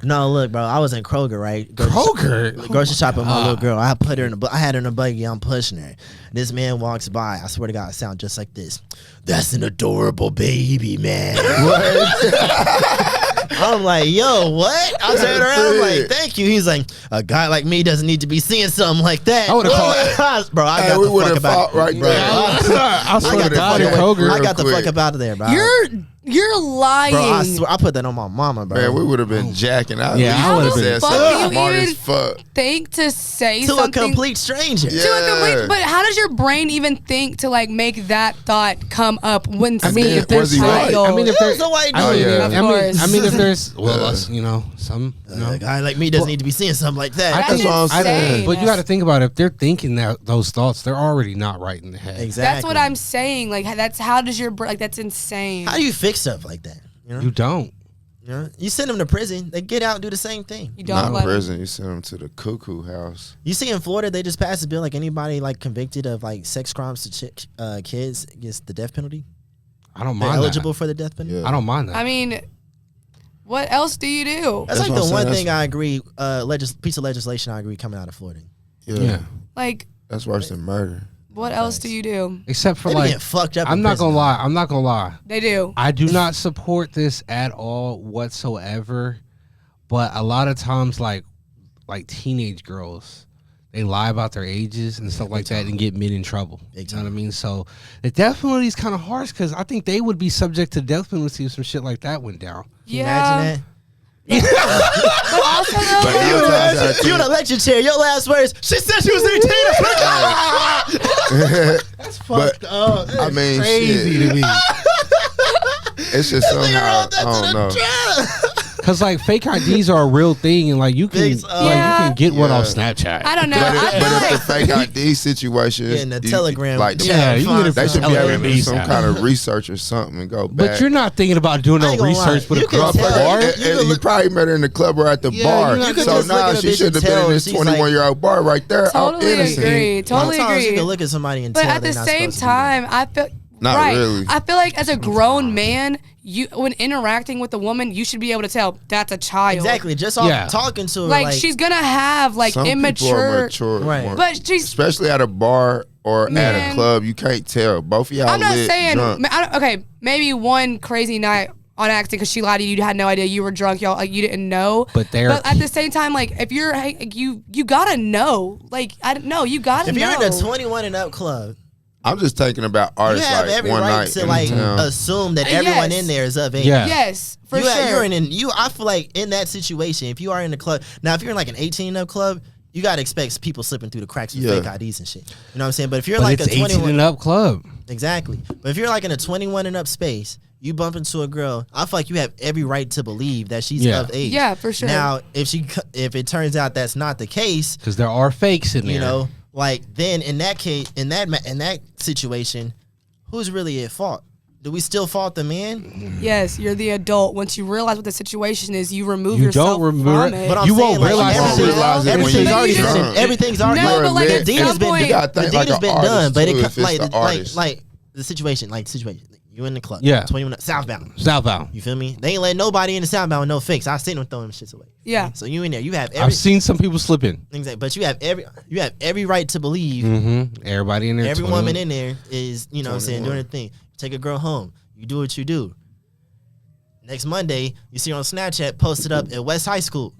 Speaker 4: no, look, bro, I was in Kroger, right?
Speaker 1: Kroger?
Speaker 4: Grocery shopping with my
Speaker 1: God.
Speaker 4: little girl. I put her in I had her in a buggy, I'm pushing her. This man walks by, I swear to God, it sound just like this. That's an adorable baby, man. I'm like, yo, what? I turned around, I'm like, thank you. He's like, a guy like me doesn't need to be seeing something like that.
Speaker 1: I would've called-
Speaker 4: bro, I
Speaker 2: Hey,
Speaker 4: got
Speaker 2: we
Speaker 4: the
Speaker 2: would've
Speaker 4: fuck about
Speaker 2: fought right
Speaker 4: bro.
Speaker 2: there.
Speaker 1: I swear to
Speaker 2: got
Speaker 1: God,
Speaker 2: the
Speaker 1: in
Speaker 2: fuck-
Speaker 1: Kroger.
Speaker 4: I got the
Speaker 2: quick.
Speaker 4: fuck up out of there, bro.
Speaker 3: You're lying.
Speaker 4: Bro, I swear, I put that on my mama, bro.
Speaker 2: Man, we would have been jacking out.
Speaker 1: Yeah, I would've been-
Speaker 2: said
Speaker 3: Fuck
Speaker 2: something
Speaker 3: you
Speaker 2: smart
Speaker 3: even-
Speaker 2: as fuck.
Speaker 3: Think to say
Speaker 4: to a
Speaker 3: something
Speaker 4: complete stranger.
Speaker 2: Yeah.
Speaker 3: to a complete. But how does your brain even think to like make that thought come up when
Speaker 1: I mean,
Speaker 3: seeing
Speaker 1: if there's
Speaker 2: was he right?
Speaker 3: child?
Speaker 1: I mean, if
Speaker 4: Yeah,
Speaker 1: there's
Speaker 4: so white
Speaker 1: I mean,
Speaker 4: dude.
Speaker 2: yeah.
Speaker 3: Of
Speaker 1: I mean,
Speaker 3: course.
Speaker 1: I mean, if there's well,
Speaker 2: Yeah.
Speaker 1: us, some,
Speaker 4: A guy like me doesn't need to be seeing something like that.
Speaker 3: That's
Speaker 2: That's what I'm
Speaker 3: insane.
Speaker 1: but you got to think about it. If they're thinking that those thoughts, they're already not right in the head.
Speaker 4: Exactly.
Speaker 3: That's what I'm saying. Like, that's how does your brain? Like, that's insane.
Speaker 4: How do you fix stuff like that? You know,
Speaker 1: You don't.
Speaker 4: you send them to prison, they get out and do the same thing.
Speaker 3: You don't
Speaker 2: Not
Speaker 3: let
Speaker 2: prison. You send them to the cuckoo house.
Speaker 4: You see in Florida, they just passed a bill like anybody like convicted of like sex crimes to kids gets the death penalty.
Speaker 1: I don't
Speaker 4: They're
Speaker 1: mind
Speaker 4: eligible for the death penalty.
Speaker 2: Yeah.
Speaker 1: that. I don't mind that.
Speaker 3: I mean, what else do you do?
Speaker 4: That's
Speaker 2: That's
Speaker 4: like
Speaker 2: what
Speaker 4: the
Speaker 2: I'm
Speaker 4: one
Speaker 2: saying.
Speaker 4: thing I agree. Piece of legislation I agree coming out of Florida.
Speaker 1: yeah.
Speaker 3: Like,
Speaker 2: That's worse than murder.
Speaker 3: what else do you do?
Speaker 1: Except for
Speaker 4: They be
Speaker 1: like,
Speaker 4: getting fucked up.
Speaker 1: I'm
Speaker 4: in
Speaker 1: not
Speaker 4: prison,
Speaker 1: gonna
Speaker 4: though.
Speaker 1: lie. I'm not gonna lie.
Speaker 3: They do.
Speaker 1: I do not support this at all whatsoever. But a lot of times, like teenage girls, they lie about their ages and stuff like that and get men in trouble. You know what I mean? So the death penalty is kind of harsh because I think they would be subject to death penalty if some shit like that went down.
Speaker 4: Can you
Speaker 3: Yeah.
Speaker 4: imagine
Speaker 3: But also though,
Speaker 2: But
Speaker 4: that?
Speaker 2: nine times out of
Speaker 4: You in a
Speaker 2: 10
Speaker 4: lecture chair. Your last words. She said she was 18.
Speaker 1: That's
Speaker 2: But,
Speaker 1: fucked up.
Speaker 2: I mean,
Speaker 1: Crazy
Speaker 2: shit.
Speaker 1: to me.
Speaker 2: It's just somehow, I don't know.
Speaker 1: Cause like fake IDs are a real thing, and like you can,
Speaker 4: Big-
Speaker 1: you
Speaker 3: Yeah.
Speaker 1: can get one
Speaker 2: Yeah.
Speaker 1: off Snapchat.
Speaker 3: I don't know.
Speaker 2: But,
Speaker 3: I
Speaker 2: if,
Speaker 3: feel
Speaker 2: but
Speaker 3: like
Speaker 2: if the fake ID situation is,
Speaker 4: Yeah, in the Telegram
Speaker 2: like,
Speaker 4: chat.
Speaker 1: Yeah, you can get it
Speaker 2: they
Speaker 1: from
Speaker 2: should be able to
Speaker 1: Telegram
Speaker 2: do some
Speaker 1: ASAP.
Speaker 2: kind of research or something and go back.
Speaker 1: But you're not thinking about doing
Speaker 4: I
Speaker 1: no
Speaker 4: ain't gonna lie.
Speaker 1: research with
Speaker 4: You
Speaker 1: a
Speaker 4: can
Speaker 1: girl
Speaker 4: tell.
Speaker 1: bar.
Speaker 2: You probably met her in the club or at the
Speaker 1: Yeah,
Speaker 2: bar.
Speaker 1: you're not-
Speaker 4: You can
Speaker 2: So
Speaker 4: just look
Speaker 2: now
Speaker 4: at a
Speaker 2: she
Speaker 4: bitch
Speaker 2: should
Speaker 4: and
Speaker 2: have been
Speaker 4: tell
Speaker 2: in this
Speaker 4: she's like-
Speaker 2: 21-year-old bar right there. out
Speaker 3: Totally
Speaker 2: innocent.
Speaker 3: agree. Totally
Speaker 4: Sometimes you
Speaker 3: agree.
Speaker 4: can look at somebody and
Speaker 3: But
Speaker 4: tell
Speaker 3: at
Speaker 4: they're
Speaker 3: the
Speaker 4: not
Speaker 3: same
Speaker 4: supposed to do that.
Speaker 3: time, I feel
Speaker 2: Not
Speaker 3: right.
Speaker 2: really.
Speaker 3: I feel like as a grown man, you when interacting with a woman, you should be able to tell that's a child.
Speaker 4: Exactly. Just off
Speaker 1: Yeah.
Speaker 4: talking to her,
Speaker 3: Like, she's gonna have like
Speaker 2: Some people are
Speaker 3: immature,
Speaker 2: mature,
Speaker 4: Right.
Speaker 2: more.
Speaker 3: but she's.
Speaker 2: especially at a bar or at
Speaker 3: Man.
Speaker 2: a club, you can't tell. Both of y'all
Speaker 3: I'm not
Speaker 2: lit,
Speaker 3: saying.
Speaker 2: drunk.
Speaker 3: Okay, maybe one crazy night on accident because she lied to you. You had no idea. You were drunk. Y'all, like, you didn't know.
Speaker 1: But
Speaker 3: at the same time, like, if you're, you gotta know. Like, I don't know. You gotta know.
Speaker 4: If you're in a 21 and up club,
Speaker 2: I'm just thinking about
Speaker 4: you
Speaker 2: artists
Speaker 4: have
Speaker 2: like
Speaker 4: every
Speaker 2: one
Speaker 4: right
Speaker 2: night
Speaker 4: to
Speaker 2: in
Speaker 4: like
Speaker 2: town.
Speaker 4: assume that everyone in there is of age.
Speaker 1: Yeah.
Speaker 3: Yes, for sure.
Speaker 4: I feel like in that situation, if you are in the club, now if you're in like an 18 and up club, you gotta expect people slipping through the cracks with fake IDs and shit. You know what I'm saying? But if you're like
Speaker 1: it's
Speaker 4: a 21
Speaker 1: and up club.
Speaker 4: Exactly. But if you're like in a 21 and up space, you bump into a girl, I feel like you have every right to believe that she's of age.
Speaker 3: Yeah, for sure.
Speaker 4: Now, if it turns out that's not the case,
Speaker 1: Because there are fakes in there.
Speaker 4: you know, like then in that case, in that situation, who's really at fault? Do we still fault the man?
Speaker 3: Yes, you're the adult. Once you realize what the situation is, you remove
Speaker 1: You
Speaker 3: yourself
Speaker 1: don't remember
Speaker 3: from
Speaker 1: it.
Speaker 3: it.
Speaker 4: But I'm
Speaker 1: You
Speaker 4: saying,
Speaker 1: won't
Speaker 4: like,
Speaker 1: realize
Speaker 4: everything's
Speaker 2: it when
Speaker 4: already
Speaker 2: you're
Speaker 4: been.
Speaker 2: drunk.
Speaker 4: Everything's already.
Speaker 3: No, but like
Speaker 2: admit-
Speaker 3: at
Speaker 4: the deed has
Speaker 3: some
Speaker 4: been.
Speaker 3: point,
Speaker 2: You gotta
Speaker 4: The
Speaker 2: think
Speaker 4: deed
Speaker 2: like
Speaker 4: has
Speaker 2: an
Speaker 4: been
Speaker 2: artist,
Speaker 4: done, but
Speaker 2: too,
Speaker 4: it
Speaker 2: if it's
Speaker 4: like
Speaker 2: the artist.
Speaker 4: the situation. You in the club.
Speaker 1: Yeah.
Speaker 4: 21 southbound.
Speaker 1: Southbound.
Speaker 4: You feel me? They ain't let nobody in the southbound with no fakes. I seen them throwing them shits away.
Speaker 3: Yeah.
Speaker 4: So you in there. You have every.
Speaker 1: I've seen some people slipping.
Speaker 4: Exactly. But you have every right to believe
Speaker 1: Everybody in there.
Speaker 4: every
Speaker 1: 21.
Speaker 4: woman in there is, you know what I'm saying, doing her thing. Take a girl home. You do what you do. Next Monday, you see her on Snapchat posted up at West High School.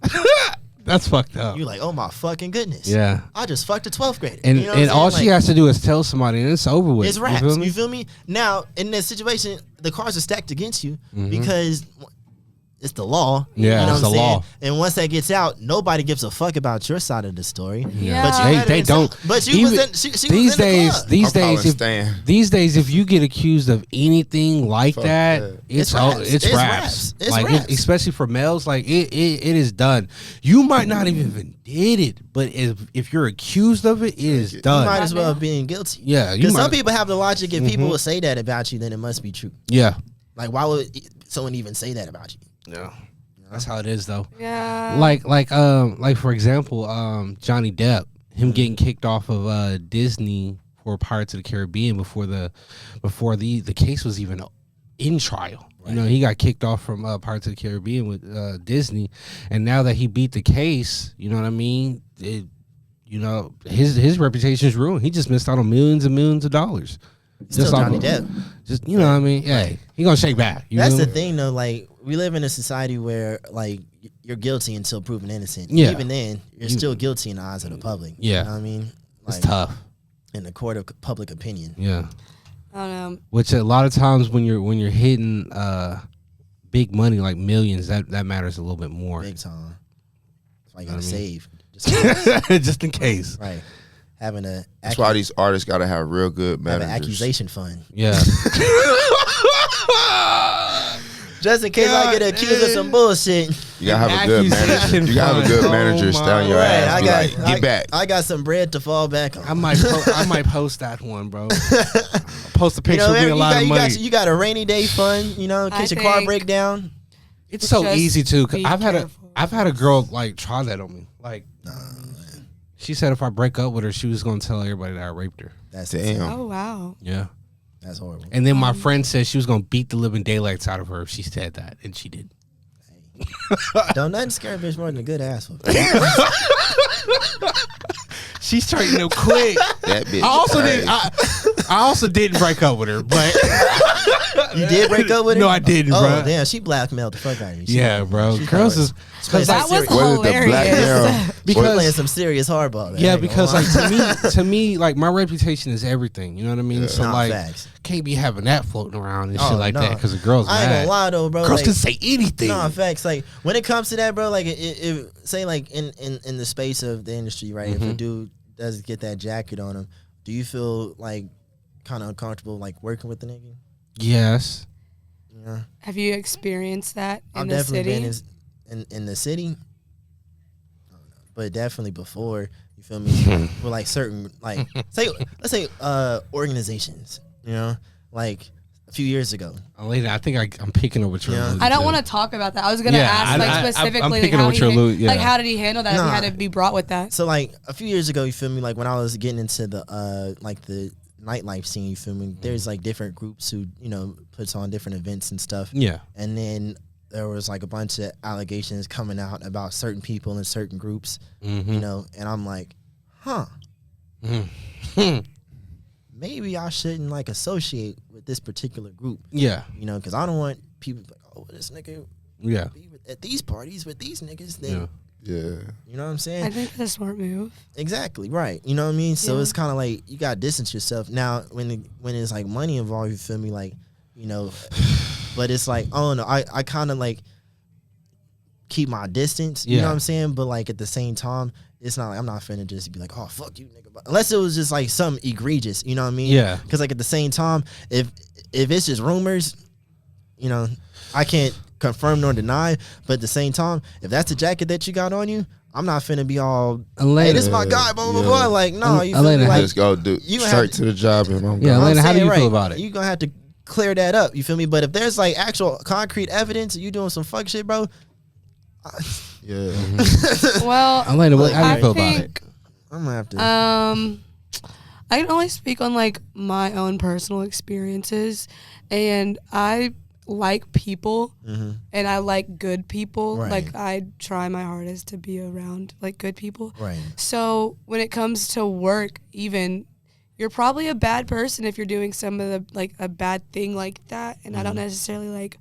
Speaker 1: That's fucked up.
Speaker 4: You like, oh my fucking goodness.
Speaker 1: Yeah.
Speaker 4: I just fucked a 12th grader.
Speaker 1: And
Speaker 4: you know what I'm
Speaker 1: and all
Speaker 4: saying?
Speaker 1: she has to do is tell somebody, and it's over with.
Speaker 4: It's raps.
Speaker 1: You feel me?
Speaker 4: Now, in this situation, the cards are stacked against you because it's the law.
Speaker 1: Yeah,
Speaker 4: you know
Speaker 1: it's
Speaker 4: what I'm
Speaker 1: the
Speaker 4: saying?
Speaker 1: law.
Speaker 4: And once that gets out, nobody gives a fuck about your side of the story.
Speaker 3: Yeah.
Speaker 4: But you
Speaker 1: They
Speaker 4: had her
Speaker 1: they
Speaker 4: in
Speaker 1: don't.
Speaker 4: some- But you
Speaker 1: even-
Speaker 4: was in. She was
Speaker 1: these
Speaker 4: in the
Speaker 1: days,
Speaker 4: club.
Speaker 1: these
Speaker 2: I'm calling
Speaker 1: days, if,
Speaker 2: Stan.
Speaker 1: these days, if you get accused of anything like
Speaker 2: Fuck
Speaker 1: that,
Speaker 2: that.
Speaker 1: it's
Speaker 4: It's
Speaker 1: all,
Speaker 4: raps.
Speaker 1: it's
Speaker 4: It's
Speaker 1: raps.
Speaker 4: raps. It's
Speaker 1: Like
Speaker 4: raps.
Speaker 1: especially for males, like it is done. You might not even did it, but if you're accused of it, it is
Speaker 4: You
Speaker 1: done.
Speaker 4: might as well have been guilty.
Speaker 1: Yeah, you
Speaker 4: Because some
Speaker 1: might.
Speaker 4: people have the logic, if people will say that about you, then it must be true.
Speaker 1: Yeah,
Speaker 4: Like, why would someone even say that about you?
Speaker 1: yeah. That's how it is, though.
Speaker 3: Yeah.
Speaker 1: Like for example, Johnny Depp, him getting kicked off of Disney for Pirates of the Caribbean before the case was even in trial. Right. You know, he got kicked off from Pirates of the Caribbean with Disney, and now that he beat the case, you know what I mean? His reputation is ruined. He just missed out on millions and millions of dollars.
Speaker 4: Still
Speaker 1: Just off
Speaker 4: Johnny
Speaker 1: of-
Speaker 4: Depp.
Speaker 1: Just you know what I mean? Yeah, he gonna shake back. You
Speaker 4: That's
Speaker 1: know?
Speaker 4: the thing, though. Like, we live in a society where, like, you're guilty until proven innocent.
Speaker 1: Yeah.
Speaker 4: Even then, you're still guilty in the eyes of the public.
Speaker 1: Yeah.
Speaker 4: You know what I mean?
Speaker 1: It's
Speaker 4: Like,
Speaker 1: tough.
Speaker 4: in the court of public opinion.
Speaker 1: Yeah.
Speaker 3: I don't know.
Speaker 1: Which a lot of times when you're hitting big money like millions, that matters a little bit more.
Speaker 4: Big time. That's why you gotta
Speaker 1: I mean-
Speaker 4: save. Just
Speaker 1: Just in case.
Speaker 4: right. Having a
Speaker 2: That's why these artists gotta have real good
Speaker 4: have an
Speaker 2: managers.
Speaker 4: accusation fund.
Speaker 1: Yeah.
Speaker 4: Just in case I get accused of some bullshit.
Speaker 2: You gotta have a good
Speaker 1: Accusation
Speaker 2: manager. You gotta have a good
Speaker 1: fund.
Speaker 2: manager
Speaker 1: Oh
Speaker 2: stay on your
Speaker 1: my
Speaker 2: ass. Be
Speaker 4: Right,
Speaker 2: like, get back.
Speaker 4: I got some bread to fall back on.
Speaker 1: I might post that one, bro. Post a picture of me a lot of money.
Speaker 4: you got a rainy day fund, you know, in
Speaker 3: I
Speaker 4: case your car
Speaker 3: think-
Speaker 4: break down.
Speaker 1: It's so
Speaker 3: Just
Speaker 1: easy too. 'Cause
Speaker 3: be
Speaker 1: I've
Speaker 3: careful.
Speaker 1: had a girl like try that on me. Like, she said if I break up with her, she was gonna tell everybody that I raped her.
Speaker 4: That's
Speaker 2: Damn.
Speaker 3: Oh wow.
Speaker 1: Yeah.
Speaker 4: That's horrible.
Speaker 1: And then my friend said she was gonna beat the living daylights out of her if she said that, and she did.
Speaker 4: Don't nothing scare a bitch more than a good ass whoop.
Speaker 1: She straightened up quick.
Speaker 2: That bitch.
Speaker 1: I also didn't break up with her, but
Speaker 4: You did break up with her?
Speaker 1: no, I didn't,
Speaker 4: Oh,
Speaker 1: bro.
Speaker 4: damn, she blackmailed the fuck out of you. She-
Speaker 1: Yeah, bro.
Speaker 4: she's
Speaker 1: Girls
Speaker 4: probably-
Speaker 1: is
Speaker 4: playing
Speaker 3: That was
Speaker 4: some
Speaker 2: What is the black
Speaker 3: hilarious.
Speaker 2: girl?
Speaker 4: She's playing
Speaker 1: because
Speaker 4: some serious hardball. Man.
Speaker 1: yeah,
Speaker 4: I ain't
Speaker 1: because
Speaker 4: gonna
Speaker 1: like
Speaker 4: lie.
Speaker 1: to me, like my reputation is everything. You know what I mean? So
Speaker 4: Nah,
Speaker 1: like,
Speaker 4: facts.
Speaker 1: can't be having that floating around and
Speaker 4: Oh,
Speaker 1: shit like
Speaker 4: no.
Speaker 1: that because the girls
Speaker 4: I ain't
Speaker 1: mad.
Speaker 4: gonna lie though, bro.
Speaker 1: Girls
Speaker 4: like,
Speaker 1: can say anything.
Speaker 4: No, facts. Like when it comes to that, bro. Like if say like in the space of the industry, right?
Speaker 1: Mm-hmm.
Speaker 4: If a dude does get that jacket on him, do you feel like kind of uncomfortable like working with the nigga?
Speaker 1: Yes.
Speaker 4: Yeah,
Speaker 3: Have you experienced that in
Speaker 4: I've
Speaker 3: the
Speaker 4: definitely
Speaker 3: city?
Speaker 4: been in the city. I don't know, but definitely before. You feel me? With like certain like let's say organizations. You know, like a few years ago.
Speaker 1: Lady, I think I'm picking up what you're
Speaker 4: Yeah.
Speaker 1: alluding
Speaker 3: I don't
Speaker 1: to.
Speaker 3: want to talk about that. I was gonna
Speaker 1: Yeah,
Speaker 3: ask like
Speaker 1: I'm
Speaker 3: specifically
Speaker 1: picking
Speaker 3: like,
Speaker 1: up
Speaker 3: how
Speaker 1: what you're alluding- yeah.
Speaker 3: like how did he handle that? If
Speaker 4: Nah.
Speaker 3: he had to be brought with that.
Speaker 4: So like a few years ago, you feel me? Like when I was getting into the like the nightlife scene, you feel me? There's like different groups who puts on different events and stuff.
Speaker 1: Yeah.
Speaker 4: And then there was like a bunch of allegations coming out about certain people in certain groups,
Speaker 1: Mm-hmm.
Speaker 4: and I'm like, maybe I shouldn't like associate with this particular group,
Speaker 1: Yeah.
Speaker 4: because I don't want people be like, oh, this nigga
Speaker 1: Yeah.
Speaker 4: be at these parties with these niggas. Then,
Speaker 1: Yeah.
Speaker 2: Yeah.
Speaker 4: you know what I'm saying?
Speaker 3: I think that's a smart move.
Speaker 4: Exactly, right. You know what I mean? So
Speaker 3: Yeah.
Speaker 4: it's kind of like you got to distance yourself. Now, when it's like money involved, you feel me? Like, you know, but it's like, oh no, I kind of like keep my distance. You know what I'm saying? But like at the same time, it's not like I'm not finna just be like, oh, fuck you, nigga. Unless it was just like something egregious, you know what I mean?
Speaker 1: Yeah.
Speaker 4: Because like at the same time, if it's just rumors, you know, I can't confirm nor deny. But at the same time, if that's the jacket that you got on you, I'm not finna be all,
Speaker 1: Elena,
Speaker 4: hey, this my guy, blah, blah, blah. Like, no, you feel
Speaker 1: Elena,
Speaker 4: me? Like,
Speaker 2: Just go do
Speaker 4: you have
Speaker 2: straight
Speaker 4: to-
Speaker 2: to the job and I'm
Speaker 1: Yeah,
Speaker 2: gone.
Speaker 1: Elena,
Speaker 4: I'm
Speaker 1: how do
Speaker 4: saying,
Speaker 1: you feel
Speaker 4: right,
Speaker 1: about it?
Speaker 4: You gonna have to clear that up. You feel me? But if there's like actual concrete evidence you doing some fuck shit, bro,
Speaker 2: Yeah.
Speaker 3: Well,
Speaker 1: Elena, how do
Speaker 3: I
Speaker 1: you feel about it?
Speaker 3: think,
Speaker 4: I'm gonna have to.
Speaker 3: I can only speak on like my own personal experiences, and I like people, and I like good people.
Speaker 4: Right.
Speaker 3: Like I try my hardest to be around like good people.
Speaker 4: Right.
Speaker 3: So when it comes to work, even you're probably a bad person if you're doing some of the like a bad thing like that, and I don't necessarily like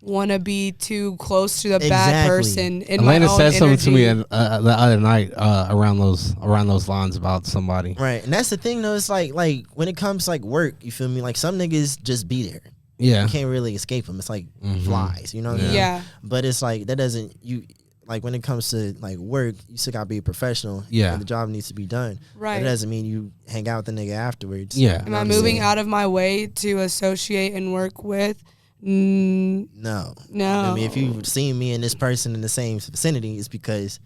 Speaker 3: want to be too close to the bad
Speaker 4: Exactly.
Speaker 3: person in
Speaker 1: Elena
Speaker 3: my own
Speaker 1: said something to me
Speaker 3: energy.
Speaker 1: the other night around those lines about somebody.
Speaker 4: Right. And that's the thing though, it's like when it comes to like work, you feel me? Like some niggas just be there.
Speaker 1: Yeah.
Speaker 4: You can't really escape them. It's like flies, you know what I mean?
Speaker 3: Yeah.
Speaker 4: But it's like that doesn't you like when it comes to like work, you still gotta be a professional.
Speaker 1: Yeah.
Speaker 4: And the job needs to be done.
Speaker 3: Right.
Speaker 4: It doesn't mean you hang out with the nigga afterwards.
Speaker 1: Yeah.
Speaker 3: Am I moving out of my way to associate and work with?
Speaker 4: No.
Speaker 3: No.
Speaker 4: I mean, if you've seen me and this person in the same vicinity, it's because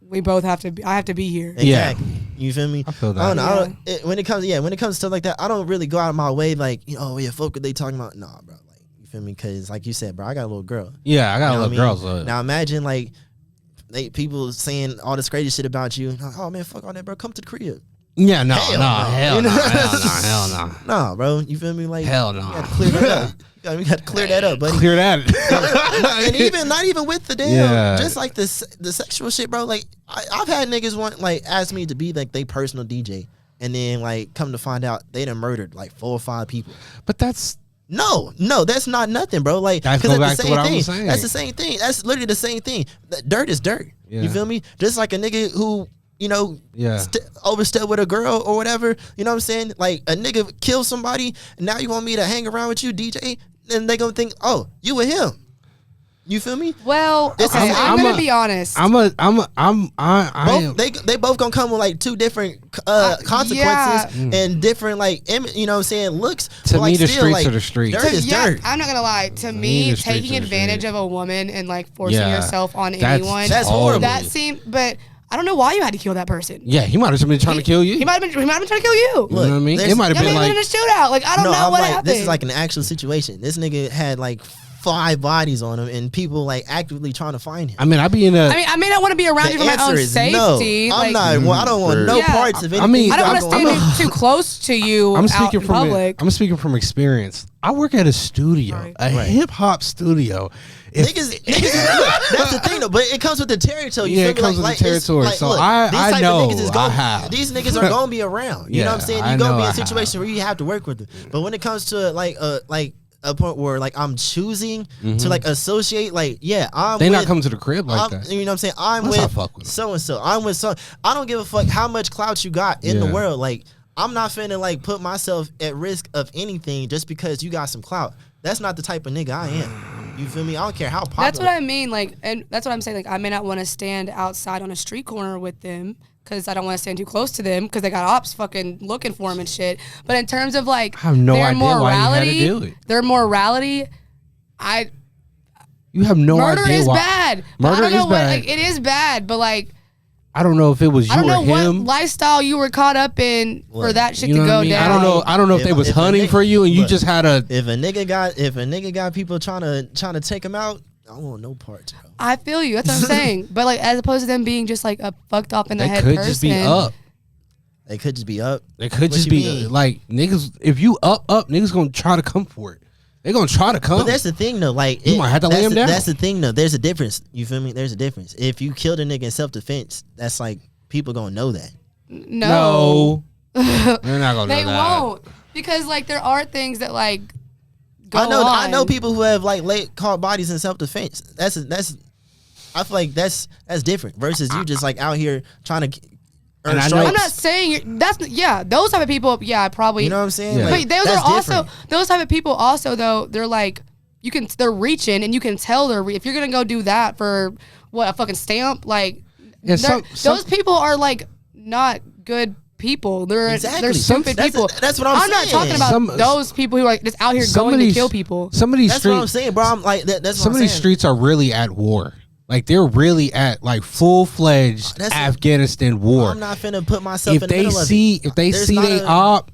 Speaker 3: We both have to be, I have to be here.
Speaker 1: Yeah.
Speaker 4: exactly. You feel me?
Speaker 1: I feel that.
Speaker 4: I don't know.
Speaker 3: Yeah.
Speaker 4: When it comes to stuff like that, I don't really go out of my way like, you know, oh yeah, fuck what they talking about. Nah, bro. Like, you feel me? Because like you said, bro, I got a little girl.
Speaker 1: Yeah, I got
Speaker 4: You know
Speaker 1: a
Speaker 4: what
Speaker 1: little
Speaker 4: I
Speaker 1: girl.
Speaker 4: mean?
Speaker 1: So
Speaker 4: Now imagine like people saying all this crazy shit about you. Like, oh man, fuck all that, bro. Come to the crib.
Speaker 1: yeah, no,
Speaker 4: Hell
Speaker 1: no,
Speaker 4: no.
Speaker 1: hell
Speaker 4: You
Speaker 1: no,
Speaker 4: know?
Speaker 1: hell no.
Speaker 4: Nah, bro. You feel me? Like,
Speaker 1: Hell
Speaker 4: you
Speaker 1: no.
Speaker 4: gotta clear that up. We got to clear that up, buddy.
Speaker 1: Clear that.
Speaker 4: And even not even with the damn,
Speaker 1: Yeah.
Speaker 4: just like the sexual shit, bro. Like I've had niggas want like ask me to be like they personal DJ, and then like come to find out they done murdered like 4 or 5 people.
Speaker 1: But that's
Speaker 4: No, that's not nothing, bro. Like,
Speaker 1: That's
Speaker 4: because
Speaker 1: go
Speaker 4: that's
Speaker 1: back
Speaker 4: the
Speaker 1: to
Speaker 4: same
Speaker 1: what I
Speaker 4: thing.
Speaker 1: was saying.
Speaker 4: That's the same thing. That's literally the same thing. Dirt is dirt.
Speaker 1: Yeah.
Speaker 4: You feel me? Just like a nigga who, you know,
Speaker 1: Yeah.
Speaker 4: overstep with a girl or whatever. You know what I'm saying? Like a nigga kill somebody, and now you want me to hang around with you, DJ? Then they gonna think, oh, you with him. You feel me?
Speaker 3: Well,
Speaker 4: It's
Speaker 3: okay,
Speaker 4: the same
Speaker 3: I'm
Speaker 4: thing.
Speaker 3: gonna be honest.
Speaker 1: I
Speaker 4: Both, they both gonna come with like 2 different consequences
Speaker 3: yeah.
Speaker 4: and different like you know what I'm saying, looks.
Speaker 1: To
Speaker 4: but, like,
Speaker 1: me, the
Speaker 4: still,
Speaker 1: streets
Speaker 4: like,
Speaker 1: are the streets.
Speaker 4: Dirt is
Speaker 3: yeah,
Speaker 4: dirt.
Speaker 3: I'm not gonna lie. To
Speaker 1: Me,
Speaker 3: me,
Speaker 1: the streets
Speaker 3: taking
Speaker 1: are the
Speaker 3: advantage
Speaker 1: streets.
Speaker 3: of a woman and like forcing
Speaker 1: Yeah.
Speaker 3: yourself on
Speaker 1: That's-
Speaker 3: anyone,
Speaker 4: That's horrible.
Speaker 3: that seemed. But I don't know why you had to kill that person.
Speaker 1: Yeah, he might have been trying to kill you.
Speaker 3: He might have been trying to kill you.
Speaker 1: You know what I mean?
Speaker 4: there's-
Speaker 1: It might have
Speaker 3: Y'all
Speaker 1: been
Speaker 3: may have been
Speaker 1: like
Speaker 3: in a shootout. Like I don't know
Speaker 4: I'm
Speaker 3: what
Speaker 4: like,
Speaker 3: happened.
Speaker 4: this is like an actual situation. This nigga had like 5 bodies on him, and people like actively trying to find him.
Speaker 1: I mean, I'd be in a.
Speaker 3: I may not want to be around you for my own safety.
Speaker 4: no.
Speaker 3: Like,
Speaker 4: I'm not. Well, I don't want no
Speaker 3: Yeah.
Speaker 4: parts of it.
Speaker 1: I mean,
Speaker 3: I don't want to
Speaker 1: I'm
Speaker 3: stand too close to you
Speaker 1: I'm
Speaker 3: out
Speaker 1: speaking
Speaker 3: in
Speaker 1: from
Speaker 3: public.
Speaker 1: I'm speaking from experience. I work at a studio,
Speaker 3: Right.
Speaker 1: a hip hop studio. If-
Speaker 4: Niggas, that's the thing though. But it comes with the territory. You
Speaker 1: Yeah,
Speaker 4: feel
Speaker 1: it
Speaker 4: me?
Speaker 1: comes with the
Speaker 4: it's-
Speaker 1: territory. So
Speaker 4: look,
Speaker 1: I
Speaker 4: these type of
Speaker 1: know
Speaker 4: niggas is
Speaker 1: I
Speaker 4: gonna-
Speaker 1: have.
Speaker 4: These niggas are gonna be around. You know what I'm
Speaker 1: Yeah,
Speaker 4: saying?
Speaker 1: I
Speaker 4: You're gonna
Speaker 1: know
Speaker 4: be in
Speaker 1: I
Speaker 4: a situation where you have to work with them. But when it comes to like a point where like I'm choosing to like associate, like I'm
Speaker 1: they
Speaker 4: with,
Speaker 1: not coming to the crib like that.
Speaker 4: You know what I'm saying? I'm
Speaker 1: That's how I
Speaker 4: with
Speaker 1: fuck with 'em.
Speaker 4: so and so. I'm with so. I don't give a fuck how much clout you got in the
Speaker 1: Yeah.
Speaker 4: world. Like I'm not finna like put myself at risk of anything just because you got some clout. That's not the type of nigga I am. You feel me? I don't care how popular.
Speaker 3: That's what I mean. Like, and that's what I'm saying. Like, I may not want to stand outside on a street corner with them because I don't want to stand too close to them because they got ops fucking looking for them and shit. But in terms of like,
Speaker 1: I have no
Speaker 3: their
Speaker 1: idea why you had to
Speaker 3: morality,
Speaker 1: do it.
Speaker 3: their morality,
Speaker 1: You have no
Speaker 3: murder
Speaker 1: idea
Speaker 3: is
Speaker 1: why.
Speaker 3: bad. But
Speaker 1: Murder
Speaker 3: I don't know
Speaker 1: is
Speaker 3: what,
Speaker 1: bad.
Speaker 3: like, it is bad, but like,
Speaker 1: I don't know if it was you
Speaker 3: I don't know
Speaker 1: or
Speaker 3: what
Speaker 1: him.
Speaker 3: lifestyle you were caught up in for
Speaker 4: What?
Speaker 3: that shit
Speaker 1: You know
Speaker 3: to
Speaker 1: what
Speaker 3: go
Speaker 1: I mean?
Speaker 3: down.
Speaker 1: I don't know. I don't know if they was
Speaker 4: If a
Speaker 1: hunting
Speaker 4: nigga-
Speaker 1: for you and you
Speaker 4: look,
Speaker 1: just had a.
Speaker 4: If a nigga got people trying to take him out, I don't want no parts, bro.
Speaker 3: I feel you. That's what I'm saying. But like, as opposed to them being just like a fucked up in the
Speaker 1: They
Speaker 3: head
Speaker 1: could
Speaker 3: person.
Speaker 1: just be up.
Speaker 4: They could just be up.
Speaker 1: They could
Speaker 4: What
Speaker 1: just
Speaker 4: you
Speaker 1: be
Speaker 4: mean?
Speaker 1: like niggas. If you up, niggas gonna try to come for it. They gonna try to come.
Speaker 4: But that's the thing though. Like
Speaker 1: You might have to lay him down.
Speaker 4: That's the thing though. There's a difference. You feel me? There's a difference. If you killed a nigga in self defense, that's like people gonna know that.
Speaker 3: No.
Speaker 1: They're not gonna
Speaker 3: They
Speaker 1: know that.
Speaker 3: won't. Because like there are things that like go
Speaker 4: I know
Speaker 3: on.
Speaker 4: people who have like caught bodies in self defense. That's I feel like that's different versus you just like out here trying to earn
Speaker 1: And I know-
Speaker 4: stripes.
Speaker 3: I'm not saying those type of people. Yeah, probably.
Speaker 4: You know what I'm saying?
Speaker 1: Yeah.
Speaker 4: Like,
Speaker 3: But those
Speaker 4: that's
Speaker 3: are also
Speaker 4: different.
Speaker 3: those type of people. Also, though, they're like they're reaching, and you can tell if you're gonna go do that for what, a fucking stamp, like
Speaker 1: Yeah,
Speaker 3: those people are like not good people. They're
Speaker 4: Exactly.
Speaker 3: stupid people.
Speaker 4: That's what I'm
Speaker 3: not
Speaker 4: saying.
Speaker 3: talking about those people who are like just out here
Speaker 1: Some
Speaker 3: going
Speaker 1: of
Speaker 3: to
Speaker 1: these-
Speaker 3: kill people.
Speaker 1: Some of these
Speaker 4: That's what I'm
Speaker 1: streets,
Speaker 4: saying, bro. I'm like that's what
Speaker 1: some
Speaker 4: I'm
Speaker 1: of these
Speaker 4: saying.
Speaker 1: streets are really at war. Like they're really at like full fledged
Speaker 4: That's-
Speaker 1: Afghanistan war.
Speaker 4: I'm not finna put myself
Speaker 1: If
Speaker 4: in the
Speaker 1: they
Speaker 4: middle
Speaker 1: see
Speaker 4: of it.
Speaker 1: if they
Speaker 4: There's
Speaker 1: see
Speaker 4: not
Speaker 1: they
Speaker 4: a-
Speaker 1: op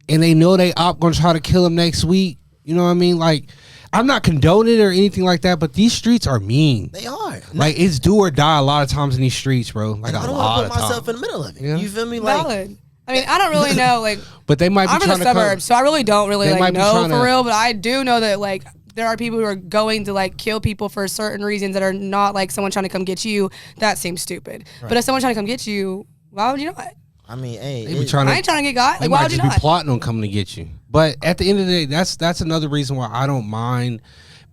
Speaker 1: and they know they op gonna try to kill him next week, you know what I mean? Like I'm not condoning it or anything like that, but these streets are mean.
Speaker 4: They are.
Speaker 1: Like it's do or die a lot of times in these streets, bro. Like
Speaker 4: And
Speaker 1: a
Speaker 4: I don't
Speaker 1: lot
Speaker 4: want
Speaker 1: of
Speaker 4: to put myself
Speaker 1: times.
Speaker 4: in the middle of it.
Speaker 1: Yeah.
Speaker 4: You feel me? Like
Speaker 3: Valid. I mean, I don't really know. Like,
Speaker 1: But they might be
Speaker 3: I'm in
Speaker 1: trying
Speaker 3: the
Speaker 1: to
Speaker 3: suburbs, so I really don't really
Speaker 1: They might
Speaker 3: like
Speaker 1: be
Speaker 3: know
Speaker 1: trying
Speaker 3: for
Speaker 1: to-
Speaker 3: real. But I do know that like there are people who are going to like kill people for certain reasons that are not like someone trying to come get you. That seems stupid. But if someone trying to come get you, why would you not?
Speaker 4: I mean, hey,
Speaker 1: They be trying
Speaker 3: I
Speaker 1: to
Speaker 3: ain't trying to get got.
Speaker 1: They
Speaker 3: Like, why
Speaker 1: might
Speaker 3: would you
Speaker 1: just be
Speaker 3: not?
Speaker 1: plotting on coming to get you. But at the end of the day, that's another reason why I don't mind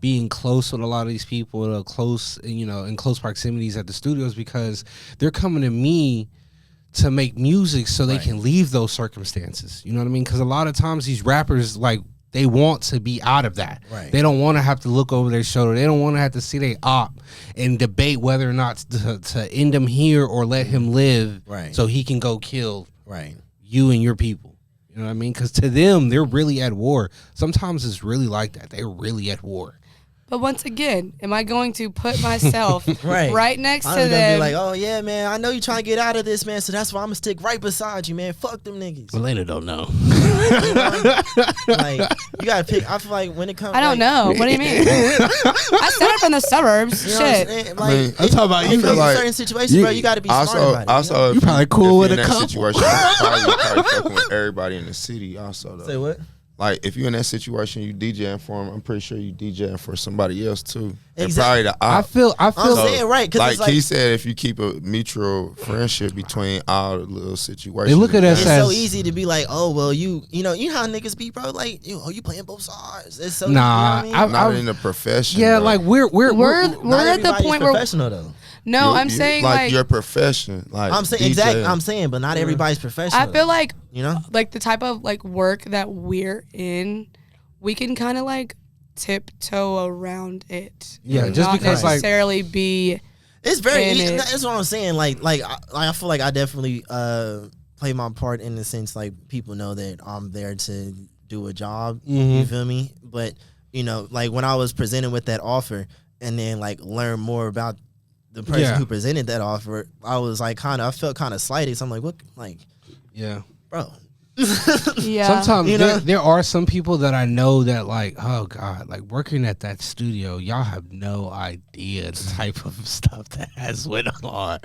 Speaker 1: being close with a lot of these people, close, you know, in close proximities at the studios, because they're coming to me to make music so they can leave those circumstances. You know what I mean? Because a lot of times these rappers, like, they want to be out of that.
Speaker 4: Right.
Speaker 1: They don't want to have to look over their shoulder. They don't want to have to see they op and debate whether or not to end him here or let him live,
Speaker 4: Right.
Speaker 1: so he can go kill
Speaker 4: right.
Speaker 1: you and your people. You know what I mean? Because to them, they're really at war. Sometimes it's really like that. They're really at war.
Speaker 3: But once again, am I going to put myself
Speaker 4: Right.
Speaker 3: right next
Speaker 4: I'm
Speaker 3: to
Speaker 4: gonna
Speaker 3: them?
Speaker 4: be like, oh yeah, man, I know you trying to get out of this, man. So that's why I'm gonna stick right beside you, man. Fuck them niggas.
Speaker 1: Elena don't know.
Speaker 4: Like you gotta pick. I feel like when it comes,
Speaker 3: I don't know. What do you mean? I said I'm from the suburbs.
Speaker 4: You know what I'm
Speaker 3: Shit.
Speaker 4: saying?
Speaker 2: I mean,
Speaker 4: Like,
Speaker 1: I'm talking about
Speaker 4: if
Speaker 1: you.
Speaker 4: it's
Speaker 2: Like,
Speaker 4: certain situations, bro, you gotta be smart about it.
Speaker 2: Also,
Speaker 1: You probably cool with
Speaker 2: in
Speaker 1: a
Speaker 2: that
Speaker 1: couple.
Speaker 2: situation. You probably fucking with everybody in the city. Also, though.
Speaker 4: Say what?
Speaker 2: Like if you're in that situation, you DJing for them. I'm pretty sure you DJing for somebody else too. And
Speaker 4: Exactly.
Speaker 2: probably the
Speaker 1: I
Speaker 2: op.
Speaker 1: feel
Speaker 4: I'm saying right because
Speaker 2: Like,
Speaker 4: it's like
Speaker 2: he said, if you keep a mutual friendship between all the little situations,
Speaker 1: They look at us
Speaker 4: it's
Speaker 1: as-
Speaker 4: so easy to be like, oh well, you know how niggas be, bro. Like, you playing both sides. It's so
Speaker 1: Nah,
Speaker 4: you know what I mean?
Speaker 2: not
Speaker 1: I've-
Speaker 2: in the profession.
Speaker 1: yeah,
Speaker 2: bro.
Speaker 1: like we're
Speaker 3: We're
Speaker 4: Not
Speaker 3: at the
Speaker 4: everybody's
Speaker 3: point where
Speaker 4: professional though.
Speaker 3: no,
Speaker 2: You-
Speaker 3: I'm
Speaker 2: you-
Speaker 3: saying
Speaker 2: like
Speaker 3: like
Speaker 2: your profession. Like
Speaker 4: I'm saying
Speaker 2: DJing.
Speaker 4: exactly. I'm saying, but not everybody's professional.
Speaker 3: I feel like
Speaker 4: you know.
Speaker 3: like the type of like work that we're in, we can kind of like tiptoe around it.
Speaker 1: Yeah,
Speaker 3: and
Speaker 1: just
Speaker 3: not
Speaker 1: because, like-
Speaker 3: necessarily be.
Speaker 4: It's very.
Speaker 3: in it.
Speaker 4: That's what I'm saying. Like I feel like I definitely play my part in the sense like people know that I'm there to do a job.
Speaker 1: Mm-hmm.
Speaker 4: You feel me? But you know, like when I was presented with that offer, and then like learn more about the person
Speaker 1: Yeah.
Speaker 4: who presented that offer, I was like I felt kind of slighted. So I'm like, what? Like,
Speaker 1: yeah.
Speaker 4: bro.
Speaker 3: Yeah.
Speaker 1: Sometimes
Speaker 4: You know?
Speaker 1: there are some people that I know that like, oh God, like working at that studio, y'all have no idea the type of stuff that has went on.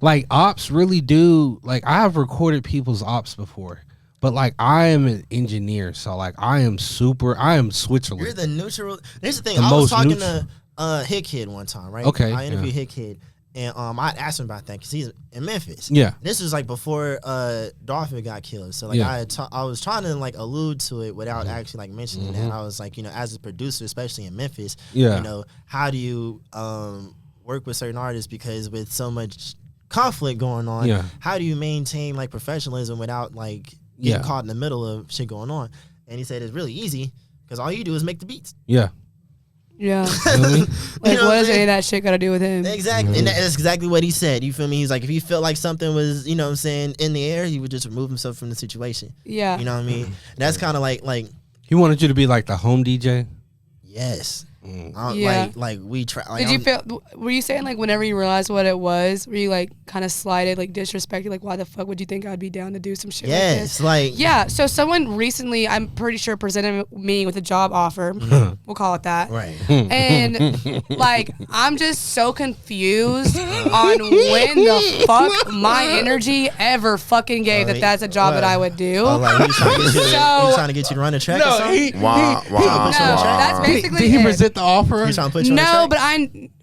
Speaker 1: Like ops really do. Like I have recorded people's ops before, but like I am an engineer, so like I am Switzerland.
Speaker 4: You're the neutral. Here's the thing.
Speaker 1: The
Speaker 4: I was
Speaker 1: most
Speaker 4: talking
Speaker 1: neutral.
Speaker 4: to Hit Kid one time, right?
Speaker 1: Okay,
Speaker 4: I interviewed
Speaker 1: yeah.
Speaker 4: Hit Kid, and I asked him about that because he's in Memphis.
Speaker 1: Yeah.
Speaker 4: This was like before Dolphin got killed. So like
Speaker 1: Yeah.
Speaker 4: I was trying to like allude to it without actually like mentioning that. I was like, you know, as a producer, especially in Memphis,
Speaker 1: Yeah.
Speaker 4: you know, how do you work with certain artists because with so much conflict going on,
Speaker 1: Yeah.
Speaker 4: how do you maintain like professionalism without like getting
Speaker 1: Yeah.
Speaker 4: caught in the middle of shit going on? And he said it's really easy because all you do is make the beats.
Speaker 1: Yeah.
Speaker 3: Yeah.
Speaker 1: Really?
Speaker 3: Like,
Speaker 4: You know
Speaker 3: what
Speaker 4: what
Speaker 3: does
Speaker 4: I'm
Speaker 3: any of that shit got to do with him?
Speaker 4: Exactly. And that's exactly what he said. You feel me? He's like, if he felt like something was, you know what I'm saying, in the air, he would just remove himself from the situation.
Speaker 3: Yeah.
Speaker 4: You know what I mean? And that's kind of like,
Speaker 1: He wanted you to be like the home DJ.
Speaker 4: yes.
Speaker 3: Yeah.
Speaker 4: Like we try. Like,
Speaker 3: Did you feel? Were you saying like whenever you realized what it was, were you like kind of slighted, like disrespected, like why the fuck would you think I'd be down to do some shit like
Speaker 4: Yes.
Speaker 3: this?
Speaker 4: Like,
Speaker 3: Yeah. So someone recently, I'm pretty sure, presented me with a job offer. We'll call it that.
Speaker 4: right.
Speaker 3: And like I'm just so confused on when the fuck my energy ever fucking gave that that's a job that I would do.
Speaker 4: Oh, like, he's trying to get you,
Speaker 3: So-
Speaker 4: he's trying to get you to run a track or something?
Speaker 2: Wow, wow,
Speaker 3: No,
Speaker 2: wow.
Speaker 3: that's basically
Speaker 1: Did he
Speaker 3: it.
Speaker 1: present the offer?
Speaker 4: He's trying to put you on a
Speaker 3: No,
Speaker 4: track?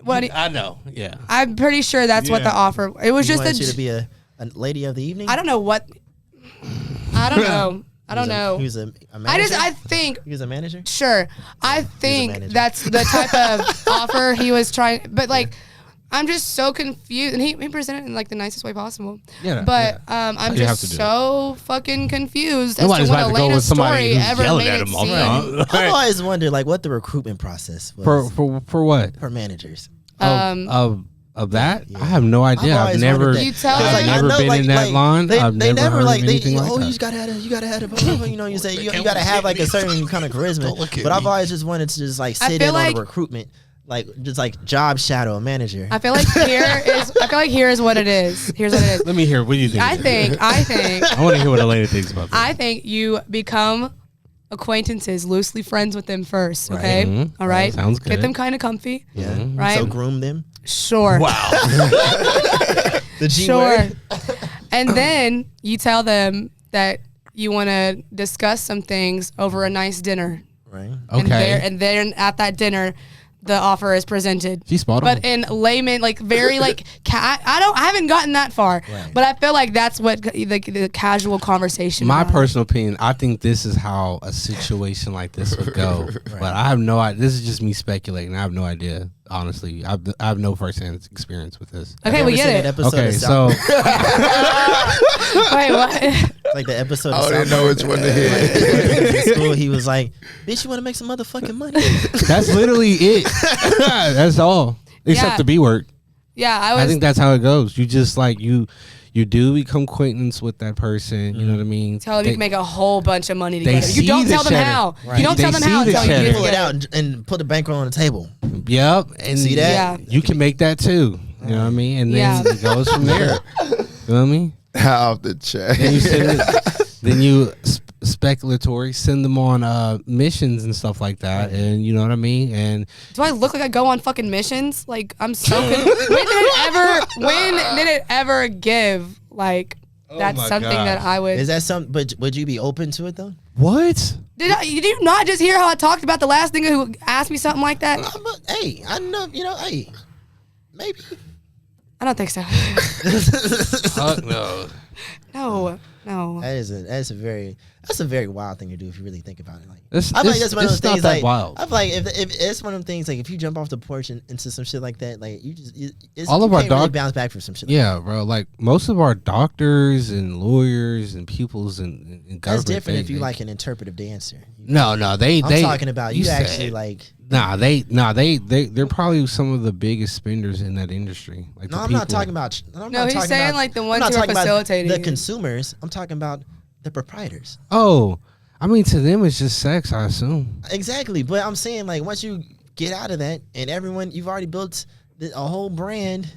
Speaker 3: but
Speaker 1: I know. Yeah.
Speaker 3: I'm pretty sure that's what
Speaker 1: Yeah.
Speaker 3: the offer. It was
Speaker 4: He
Speaker 3: just
Speaker 4: wanted you
Speaker 3: a.
Speaker 4: to be a lady of the evening?
Speaker 3: I don't know what. I don't know. I don't know.
Speaker 4: He was a manager?
Speaker 3: I think.
Speaker 4: He was a manager?
Speaker 3: Sure. I think
Speaker 4: manager.
Speaker 3: that's the type of offer he was trying. But like, I'm just so confused. And he presented it in like the nicest way possible.
Speaker 1: Yeah.
Speaker 3: But I'm
Speaker 1: you have
Speaker 3: just
Speaker 1: to do
Speaker 3: so fucking confused as
Speaker 1: Nobody's
Speaker 3: to what
Speaker 1: about to go with
Speaker 3: Elena's
Speaker 1: somebody
Speaker 3: story
Speaker 1: who's
Speaker 3: ever
Speaker 1: yelling
Speaker 3: made
Speaker 1: at
Speaker 3: it
Speaker 1: him all the
Speaker 3: seem.
Speaker 1: time.
Speaker 4: I've always wondered like what the recruitment process was
Speaker 1: For what?
Speaker 4: for managers.
Speaker 1: Of that? I have no idea. I've
Speaker 4: always
Speaker 1: never,
Speaker 4: wondered that.
Speaker 3: You tell
Speaker 1: I've
Speaker 3: me.
Speaker 1: never been in that line. I've
Speaker 4: They
Speaker 1: never
Speaker 4: never
Speaker 1: heard
Speaker 4: like
Speaker 1: of
Speaker 4: they
Speaker 1: anything like
Speaker 4: you
Speaker 1: that.
Speaker 4: just gotta have it. You know, you say you gotta have like a certain kind of charisma. But I've always just wanted to just like sit
Speaker 3: feel
Speaker 4: in
Speaker 3: like-
Speaker 4: on a recruitment, like just like job shadow a manager.
Speaker 3: I feel like here is what it is. Here's what it is.
Speaker 1: Let me hear. What do you think?
Speaker 3: I think
Speaker 1: I want to hear what Elena thinks about this.
Speaker 3: I think you become acquaintances, loosely friends with them first. Okay,
Speaker 1: Mhm.
Speaker 3: all right.
Speaker 1: Sounds
Speaker 3: Get
Speaker 1: good.
Speaker 3: them kind of comfy.
Speaker 4: Yeah.
Speaker 3: Right.
Speaker 4: So groom them.
Speaker 3: Sure.
Speaker 1: Wow.
Speaker 4: The G
Speaker 3: Sure.
Speaker 4: word.
Speaker 3: And then you tell them that you want to discuss some things over a nice dinner.
Speaker 4: Right.
Speaker 1: Okay.
Speaker 3: And then at that dinner, the offer is presented.
Speaker 1: She's spot on.
Speaker 3: But in layman, like very like, I haven't gotten that far,
Speaker 4: Right.
Speaker 3: but I feel like that's what the casual conversation.
Speaker 1: My
Speaker 3: about it.
Speaker 1: personal opinion, I think this is how a situation like this would go. But I have no idea. This is just me speculating. I have no idea, honestly. I have no firsthand experience with this.
Speaker 3: Okay, we get it.
Speaker 1: Okay, so
Speaker 3: Wait, what?
Speaker 4: Like the episode.
Speaker 2: I
Speaker 4: of
Speaker 2: didn't
Speaker 4: South
Speaker 2: know
Speaker 4: Park,
Speaker 2: which one to
Speaker 4: like,
Speaker 2: hit.
Speaker 4: in school, he was like, "Bitch, you want to make some motherfucking money?"
Speaker 1: that's literally it. That's all. Except
Speaker 3: Yeah.
Speaker 1: the B word.
Speaker 3: Yeah,
Speaker 1: I think that's how it goes. You just like you do become acquaintance with that person. You know what I mean?
Speaker 3: tell them you can make a whole bunch of money
Speaker 1: they
Speaker 3: together. You
Speaker 1: see
Speaker 3: don't
Speaker 1: the
Speaker 3: tell them
Speaker 1: cheddar.
Speaker 3: how.
Speaker 4: Right.
Speaker 3: You don't
Speaker 1: They
Speaker 3: tell them
Speaker 1: see
Speaker 3: how
Speaker 1: the
Speaker 3: until you
Speaker 1: cheddar.
Speaker 3: get
Speaker 4: Pull it
Speaker 3: together.
Speaker 4: out and put the bankroll on the table.
Speaker 1: Yep. And
Speaker 4: See that?
Speaker 3: Yeah.
Speaker 1: You can make that too. You know what I mean? And then
Speaker 3: Yeah.
Speaker 1: it goes from there. You know what I mean?
Speaker 2: Off the check.
Speaker 1: Then you send it, then you speculatory send them on missions and stuff like that, and you know what I mean. And
Speaker 3: Do I look like I go on fucking missions? Like I'm so. When did it ever give like? That's
Speaker 1: my
Speaker 3: something
Speaker 1: gosh.
Speaker 3: that I would.
Speaker 4: Is that something? But would you be open to it though?
Speaker 1: what?
Speaker 3: Did you not just hear how I talked about the last nigga who asked me something like that?
Speaker 4: Hey, I know. You know. Hey, maybe.
Speaker 3: I don't think so.
Speaker 1: No.
Speaker 3: No.
Speaker 4: That's a very wild thing to do if you really think about it. Like,
Speaker 1: It's-
Speaker 4: I feel like that's one of those
Speaker 1: it's not
Speaker 4: things.
Speaker 1: that
Speaker 4: Like,
Speaker 1: wild.
Speaker 4: I feel like if it's one of them things. Like, if you jump off the porch and into some shit like that, like it's,
Speaker 1: All of
Speaker 4: you
Speaker 1: our
Speaker 4: can't really
Speaker 1: doc-
Speaker 4: bounce back from some shit. Like
Speaker 1: Yeah, bro. Like most of our doctors and lawyers and pupils and government.
Speaker 4: that's different if you
Speaker 1: they-
Speaker 4: like an interpretive dancer.
Speaker 1: No, they.
Speaker 4: I'm
Speaker 1: they
Speaker 4: talking about you
Speaker 1: said-
Speaker 4: actually like.
Speaker 1: They're probably some of the biggest spenders in that industry. Like
Speaker 4: No,
Speaker 1: the
Speaker 4: I'm not
Speaker 1: people-
Speaker 4: talking about. I'm
Speaker 3: No,
Speaker 4: not
Speaker 3: he's
Speaker 4: talking
Speaker 3: saying
Speaker 4: about-
Speaker 3: like the
Speaker 4: I'm
Speaker 3: ones
Speaker 4: not
Speaker 3: who are
Speaker 4: talking about
Speaker 3: facilitating
Speaker 4: the
Speaker 3: it.
Speaker 4: consumers. I'm talking about the proprietors.
Speaker 1: Oh, I mean, to them it's just sex, I assume.
Speaker 4: Exactly, but I'm saying like once you get out of that and you've already built a whole brand.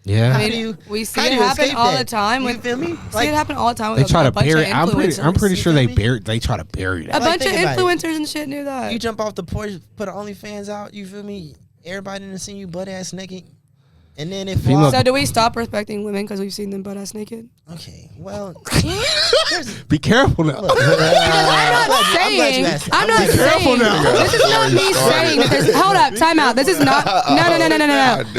Speaker 1: Yeah.
Speaker 3: I
Speaker 4: How
Speaker 3: mean,
Speaker 4: do you-
Speaker 3: we see
Speaker 4: how
Speaker 3: it
Speaker 4: do you
Speaker 3: happen
Speaker 4: escape
Speaker 3: all
Speaker 4: that?
Speaker 3: the time.
Speaker 4: You
Speaker 3: with,
Speaker 4: feel me?
Speaker 3: See
Speaker 4: Like,
Speaker 3: it happen all the time.
Speaker 1: They
Speaker 3: With
Speaker 1: try
Speaker 3: a
Speaker 1: to
Speaker 3: bunch
Speaker 1: bury.
Speaker 3: of
Speaker 1: I'm
Speaker 3: influencers.
Speaker 1: pretty sure
Speaker 4: You
Speaker 1: they
Speaker 4: feel me?
Speaker 1: bury. They try to bury
Speaker 3: A
Speaker 1: that.
Speaker 4: Like,
Speaker 3: bunch of
Speaker 4: think about it.
Speaker 3: influencers and shit knew that.
Speaker 4: You jump off the porch, put an OnlyFans out. You feel me? Everybody done seen you butt ass naked, and then if
Speaker 1: Female-
Speaker 3: So do we stop respecting women because we've seen them butt ass naked?
Speaker 4: okay, well,
Speaker 1: Be careful now.
Speaker 3: I'm not saying. I'm not saying. This is not me saying that there's. Hold up, time out. This is not. No.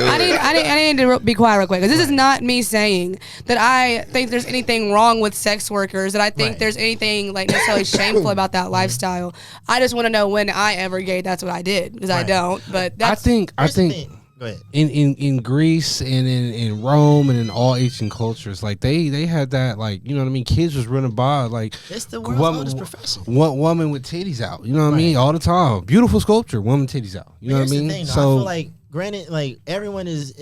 Speaker 3: I need to be quiet real quick because this is not me saying that I think there's anything wrong with sex workers. That I think
Speaker 4: Right.
Speaker 3: there's anything like necessarily shameful about that lifestyle. I just want to know when I ever gay. That's what I did because I
Speaker 4: Right.
Speaker 3: don't. But
Speaker 1: I
Speaker 3: that's.
Speaker 1: think.
Speaker 4: Here's the thing. Go ahead.
Speaker 1: In Greece and in Rome and in all ancient cultures, like they had that, like, you know what I mean. Kids was running by like
Speaker 4: It's the world's oldest profession.
Speaker 1: One woman with titties out. You know what I mean? All the time. Beautiful sculpture. Woman titties out. You know what I
Speaker 4: Here's
Speaker 1: mean?
Speaker 4: the thing, though. I
Speaker 1: So
Speaker 4: feel like, granted, like everyone is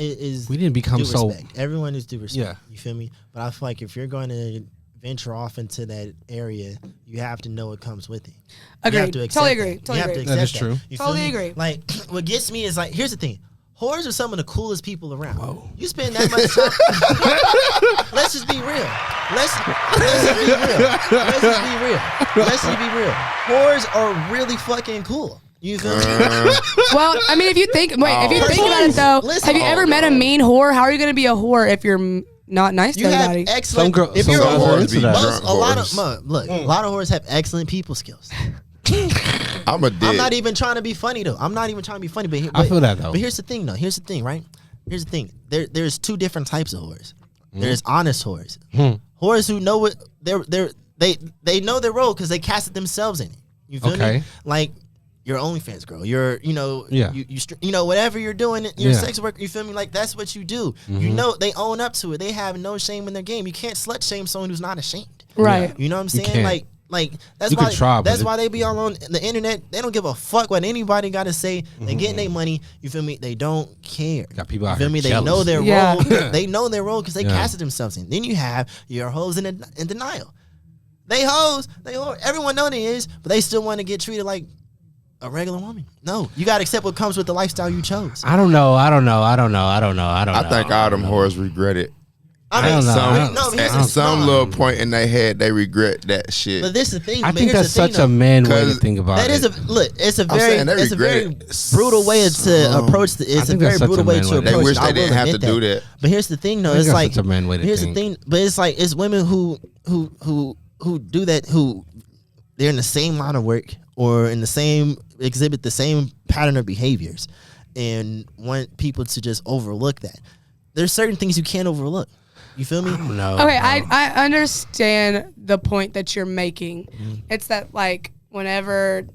Speaker 1: we didn't become
Speaker 4: due
Speaker 1: so.
Speaker 4: respect. Everyone is due respect.
Speaker 1: Yeah.
Speaker 4: You feel me? But I feel like if you're going to venture off into that area, you have to know what comes with it. You have
Speaker 3: Agreed.
Speaker 4: to accept
Speaker 3: Totally
Speaker 4: that.
Speaker 3: agree.
Speaker 4: You
Speaker 3: Totally
Speaker 4: have to
Speaker 3: agree.
Speaker 4: accept
Speaker 1: That is true.
Speaker 4: You feel
Speaker 3: Totally
Speaker 4: me?
Speaker 3: agree.
Speaker 4: Like what gets me is like, here's the thing. Whores are some of the coolest people around. Whoa. You spend that much time. Let's just be real. Let's just be real. Let's just be real. Whores are really fucking cool. You feel me?
Speaker 3: Well, I mean, if you think about it though,
Speaker 4: Listen.
Speaker 3: have you ever met a mean whore? How are you going to be a whore if you're not nice to
Speaker 4: You have
Speaker 3: everybody?
Speaker 4: excellent. If
Speaker 1: some
Speaker 4: you're a
Speaker 1: girls are
Speaker 4: whore,
Speaker 1: into that.
Speaker 4: most, a lot of
Speaker 2: Whores.
Speaker 4: look, a lot of whores have excellent people skills.
Speaker 2: I'm a dick.
Speaker 4: I'm not even trying to be funny though. I'm not even trying to be funny, but
Speaker 1: I feel that, though.
Speaker 4: But here's the thing, though. Here's the thing, right? Here's the thing. There's two different types of whores. There's honest whores. Whores who know what they they know their role because they casted themselves in it. You feel me? Like your OnlyFans girl, you know, whatever you're doing, you're a sex worker. You feel me? Like that's what you do. You know, they own up to it. They have no shame in their game. You can't slut shame someone who's not ashamed.
Speaker 3: Right.
Speaker 4: You know what I'm saying? Like that's why they be all on the internet. They don't give a fuck what anybody got to say. They getting their money. You feel me? They don't care.
Speaker 1: Got people out
Speaker 4: you feel me?
Speaker 1: jealous.
Speaker 4: They know their role. They know their role because they casted themselves in. Then you have your hoes in denial. They hoes. Everyone know they is, but they still want to get treated like a regular woman. No, you got to accept what comes with the lifestyle you chose.
Speaker 1: I don't know. I
Speaker 2: think all them whores regret it.
Speaker 4: I mean,
Speaker 2: at some little point in their head, they regret that shit.
Speaker 4: But this is the thing.
Speaker 1: I think that's such a man way to think about it.
Speaker 4: It's a very brutal way to approach it. It's a very brutal way to approach it.
Speaker 2: They wish they didn't have to do that.
Speaker 4: But here's the thing, though. It's like
Speaker 1: such a man way to
Speaker 4: here's the thing. But it's like it's women who do that, who they're in the same line of work or exhibit the same pattern of behaviors, and want people to just overlook that. There's certain things you can't overlook. You feel me?
Speaker 1: I don't know.
Speaker 3: Okay, I understand the point that you're making. It's that, like, whenever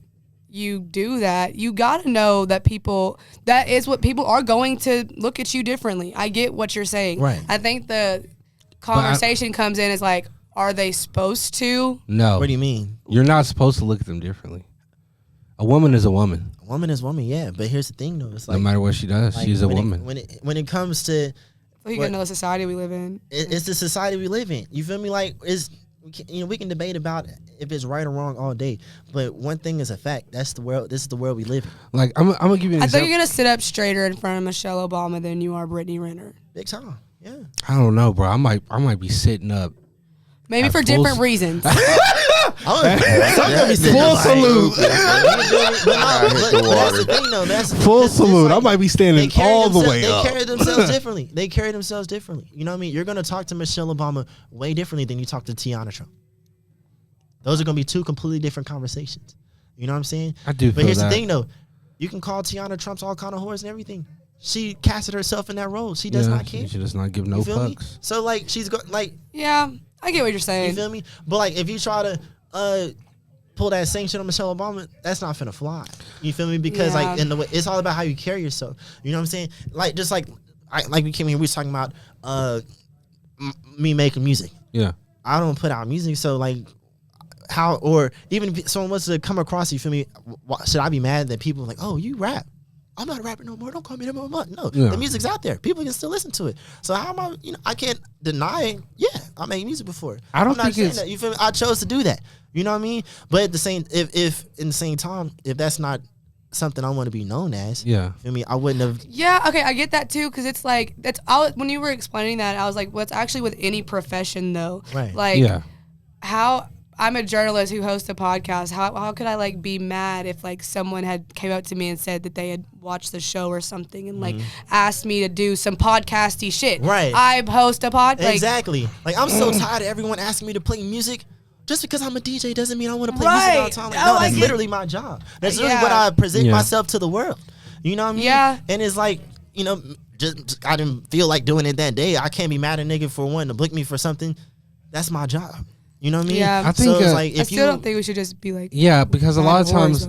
Speaker 3: you do that, you got to know that people are going to look at you differently. I get what you're saying.
Speaker 4: Right.
Speaker 3: I think the conversation comes in is like, are they supposed to?
Speaker 1: No.
Speaker 4: What do you mean?
Speaker 1: You're not supposed to look at them differently. A woman is a woman.
Speaker 4: A woman is woman, yeah. But here's the thing, though. It's like,
Speaker 1: no matter what she does, like, she's a woman.
Speaker 4: When it comes to...
Speaker 3: You gotta know the society we live in.
Speaker 4: It's the society we live in. You feel me? Like, we can debate about if it's right or wrong all day, but one thing is a fact. That's the world. This is the world we live in.
Speaker 1: Like, I'm gonna give you an example.
Speaker 3: I think you're gonna sit up straighter in front of Michelle Obama than you are Brittany Renner.
Speaker 4: Big time. Yeah.
Speaker 1: I don't know, bro. I might be sitting up.
Speaker 3: Maybe for different reasons.
Speaker 1: Full salute. Full salute. I might be standing all the way up.
Speaker 4: They carry themselves differently. You know what I mean? You're going to talk to Michelle Obama way differently than you talk to Tiana Trump. Those are going to be two completely different conversations. You know what I'm saying?
Speaker 1: I do.
Speaker 4: But here's the thing, though. You can call Tiana Trump's all kind of whores and everything. She casted herself in that role. She does not care.
Speaker 1: She does not give no fucks.
Speaker 4: So, like, she's
Speaker 3: yeah. I get what you're saying.
Speaker 4: You feel me? But like, if you try to pull that same shit on Michelle Obama, that's not finna fly. You feel me? Because like, in the way, it's all about how you carry yourself. You know what I'm saying? Like, just like we came here, we was talking about me making music.
Speaker 1: Yeah.
Speaker 4: I don't put out music, so like, how, or even if someone wants to come across, you feel me? Should I be mad that people are like, oh, you rap? I'm not a rapper no more. Don't call me no more. No, the music's out there. People can still listen to it. So how am I? I can't deny. Yeah, I made music before. I'm not saying that. You feel me? I chose to do that. You know what I mean? But at the same, if in the same time, if that's not something I want to be known as, you feel me? I wouldn't have.
Speaker 3: Yeah, okay, I get that too, because it's like when you were explaining that, I was like, well, it's actually with any profession though.
Speaker 4: Right.
Speaker 3: Like, how. I'm a journalist who hosts a podcast. How could I like be mad if like someone had came up to me and said that they had watched the show or something and like asked me to do some podcasty shit?
Speaker 4: Right.
Speaker 3: I host a podcast.
Speaker 4: Exactly. Like I'm so tired of everyone asking me to play music. Just because I'm a DJ doesn't mean I want to play music all the time. Like, no, that's literally my job. That's really what I present myself to the world. You know what I mean?
Speaker 3: Yeah.
Speaker 4: And it's like, just I didn't feel like doing it that day. I can't be mad at a nigga for wanting to book me for something. That's my job. You know what I mean?
Speaker 3: Yeah,
Speaker 1: I think.
Speaker 4: So it's like,
Speaker 3: I still don't think we should just be like.
Speaker 1: Yeah, because a lot of times,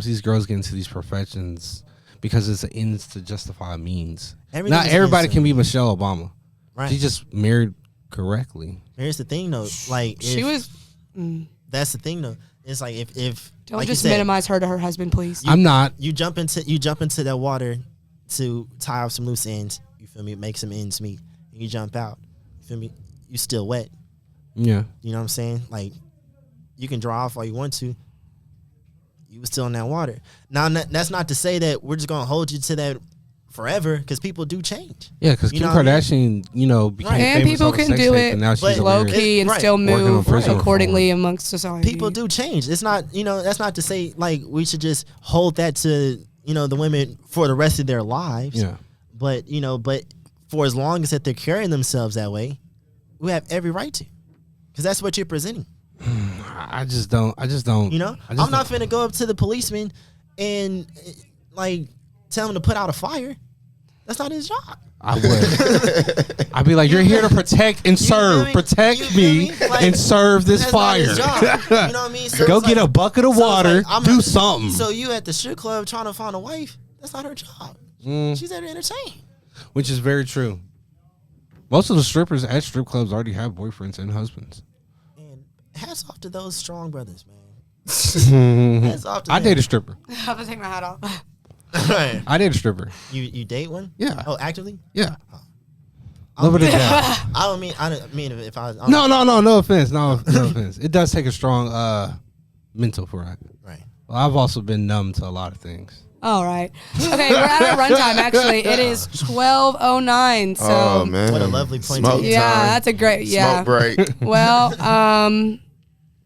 Speaker 1: these girls get into these professions because it's an ends to justify a means. Not everybody can be Michelle Obama.
Speaker 4: Right.
Speaker 1: She just married correctly.
Speaker 4: Here's the thing, though. Like
Speaker 3: she was.
Speaker 4: That's the thing, though. It's like if
Speaker 3: don't
Speaker 4: like
Speaker 3: just
Speaker 4: you said,
Speaker 3: minimize her to her husband, please.
Speaker 1: I'm not.
Speaker 4: You jump into that water to tie up some loose ends. You feel me? Make some ends meet. You jump out. You feel me? You still wet.
Speaker 1: Yeah.
Speaker 4: You know what I'm saying? Like, you can draw off all you want to. You were still in that water. Now, that's not to say that we're just going to hold you to that forever, because people do change.
Speaker 1: Yeah, because Kim Kardashian, became
Speaker 3: and
Speaker 1: famous
Speaker 3: people can do it low key and still move accordingly amongst society.
Speaker 4: People do change. It's not, that's not to say, like, we should just hold that to, the women for the rest of their lives.
Speaker 1: Yeah.
Speaker 4: But, but for as long as that they're carrying themselves that way, we have every right to. Because that's what you're presenting.
Speaker 1: I just don't. I'm
Speaker 4: not finna go up to the policeman and like tell him to put out a fire. That's not his job.
Speaker 1: I would. I'd be like, you're here to protect and serve.
Speaker 4: me?
Speaker 1: Protect
Speaker 4: You feel
Speaker 1: me
Speaker 4: me? Like,
Speaker 1: and serve this
Speaker 4: That's not
Speaker 1: fire.
Speaker 4: his job. You know what I mean? So
Speaker 1: Go
Speaker 4: it's
Speaker 1: get
Speaker 4: like-
Speaker 1: a bucket of
Speaker 4: so it's
Speaker 1: water.
Speaker 4: like, I'm
Speaker 1: do
Speaker 4: not-
Speaker 1: something.
Speaker 4: So you at the strip club trying to find a wife? That's not her job. She's there to entertain.
Speaker 1: Which is very true. Most of the strippers at strip clubs already have boyfriends and husbands.
Speaker 4: And hats off to those strong brothers, man. Hats off to
Speaker 1: I
Speaker 4: them.
Speaker 1: date a stripper.
Speaker 3: I have to take my hat off.
Speaker 4: Right.
Speaker 1: I date a stripper.
Speaker 4: You date one?
Speaker 1: Yeah.
Speaker 4: Oh, actively?
Speaker 1: Yeah. Love it or down.
Speaker 4: I don't mean if I was
Speaker 1: No offense. No offense. It does take a strong mental for it.
Speaker 4: right.
Speaker 1: Well, I've also been numb to a lot of things.
Speaker 3: All right. Okay, we're at our runtime. Actually, it is 12:09. So
Speaker 2: Oh man,
Speaker 4: What a lovely point
Speaker 2: Smoke
Speaker 4: to
Speaker 3: yeah,
Speaker 2: time.
Speaker 3: that's a great
Speaker 2: Smoke break.
Speaker 3: Well,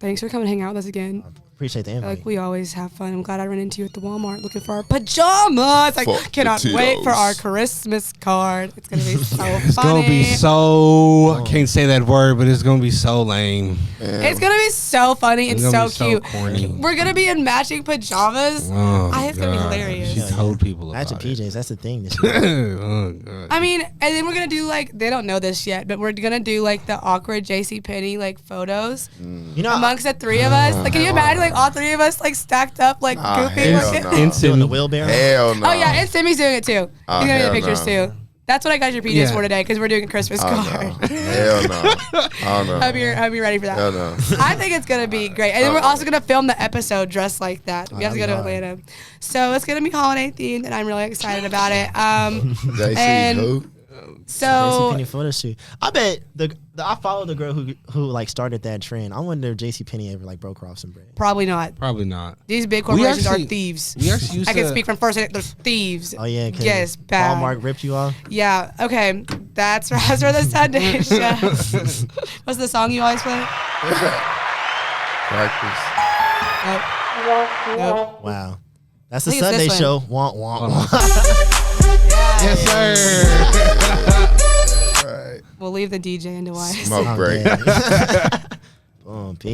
Speaker 3: thanks for coming to hang out with us again.
Speaker 4: Appreciate the invite.
Speaker 3: Like we always have fun. I'm glad I ran into you at the Walmart looking for our pajamas. Like
Speaker 2: Fuck
Speaker 3: cannot
Speaker 2: the
Speaker 3: wait for
Speaker 2: Tito's.
Speaker 3: our Christmas card. It's gonna be so
Speaker 1: It's
Speaker 3: funny.
Speaker 1: gonna be so. I can't say that word, but it's gonna be so lame.
Speaker 3: It's gonna be so funny and
Speaker 1: It's gonna
Speaker 3: so
Speaker 1: be
Speaker 3: cute.
Speaker 1: corny.
Speaker 3: We're gonna be in matching pajamas.
Speaker 1: Oh,
Speaker 3: It's gonna be
Speaker 1: God.
Speaker 3: hilarious.
Speaker 1: She told people about
Speaker 4: Matching
Speaker 1: it.
Speaker 4: PJs, that's the thing this year.
Speaker 1: Oh, God.
Speaker 3: I mean, and then we're gonna do like they don't know this yet, but we're gonna do like the awkward JCPenney like photos
Speaker 4: You know,
Speaker 3: amongst the three of us. Like, can you imagine like all three of us like stacked up like
Speaker 2: Ah,
Speaker 3: goofy
Speaker 2: hell
Speaker 3: looking?
Speaker 2: no.
Speaker 4: doing the
Speaker 1: Instant.
Speaker 4: wheelbarrow.
Speaker 2: Hell no.
Speaker 3: Oh yeah, and Simmy's doing it too.
Speaker 2: Oh,
Speaker 3: He's gonna do
Speaker 2: hell
Speaker 3: the pictures
Speaker 2: no.
Speaker 3: too. That's what I got your PJs
Speaker 1: Yeah.
Speaker 3: for today because we're doing a Christmas
Speaker 2: Oh,
Speaker 3: card.
Speaker 2: no. Hell no. Oh no.
Speaker 3: Hope you're ready for that.
Speaker 2: Hell no.
Speaker 3: I think it's gonna be great, and then we're also gonna film the episode dressed like that. We have to go to
Speaker 4: that'd be
Speaker 3: Atlanta, so it's gonna be holiday themed, and I'm really excited about it.
Speaker 2: JC
Speaker 3: And-
Speaker 2: who?
Speaker 3: So
Speaker 4: JCPenney photo shoot. I bet I followed the girl who like started that trend. I wonder if JCPenney ever like broke her off some bread.
Speaker 3: probably not.
Speaker 1: Probably not.
Speaker 3: These big corporations
Speaker 1: actually-
Speaker 3: are thieves.
Speaker 1: We actually used
Speaker 3: I can
Speaker 1: to.
Speaker 3: speak from first hand. They're thieves.
Speaker 4: Oh yeah, 'cause
Speaker 3: Yes, bad.
Speaker 4: Walmart ripped you off.
Speaker 3: Yeah. Okay. That's Raz for the Sunday show. What's the song you always play?
Speaker 2: Practice.
Speaker 3: Nope.
Speaker 4: Wow, that's the
Speaker 3: I think it's
Speaker 4: Sunday
Speaker 3: this
Speaker 4: show. Want want
Speaker 1: Hold
Speaker 4: want.
Speaker 1: Yes, sir.
Speaker 2: All right.
Speaker 3: We'll leave the DJ into why.
Speaker 2: Smoke break.
Speaker 4: Boom, peace.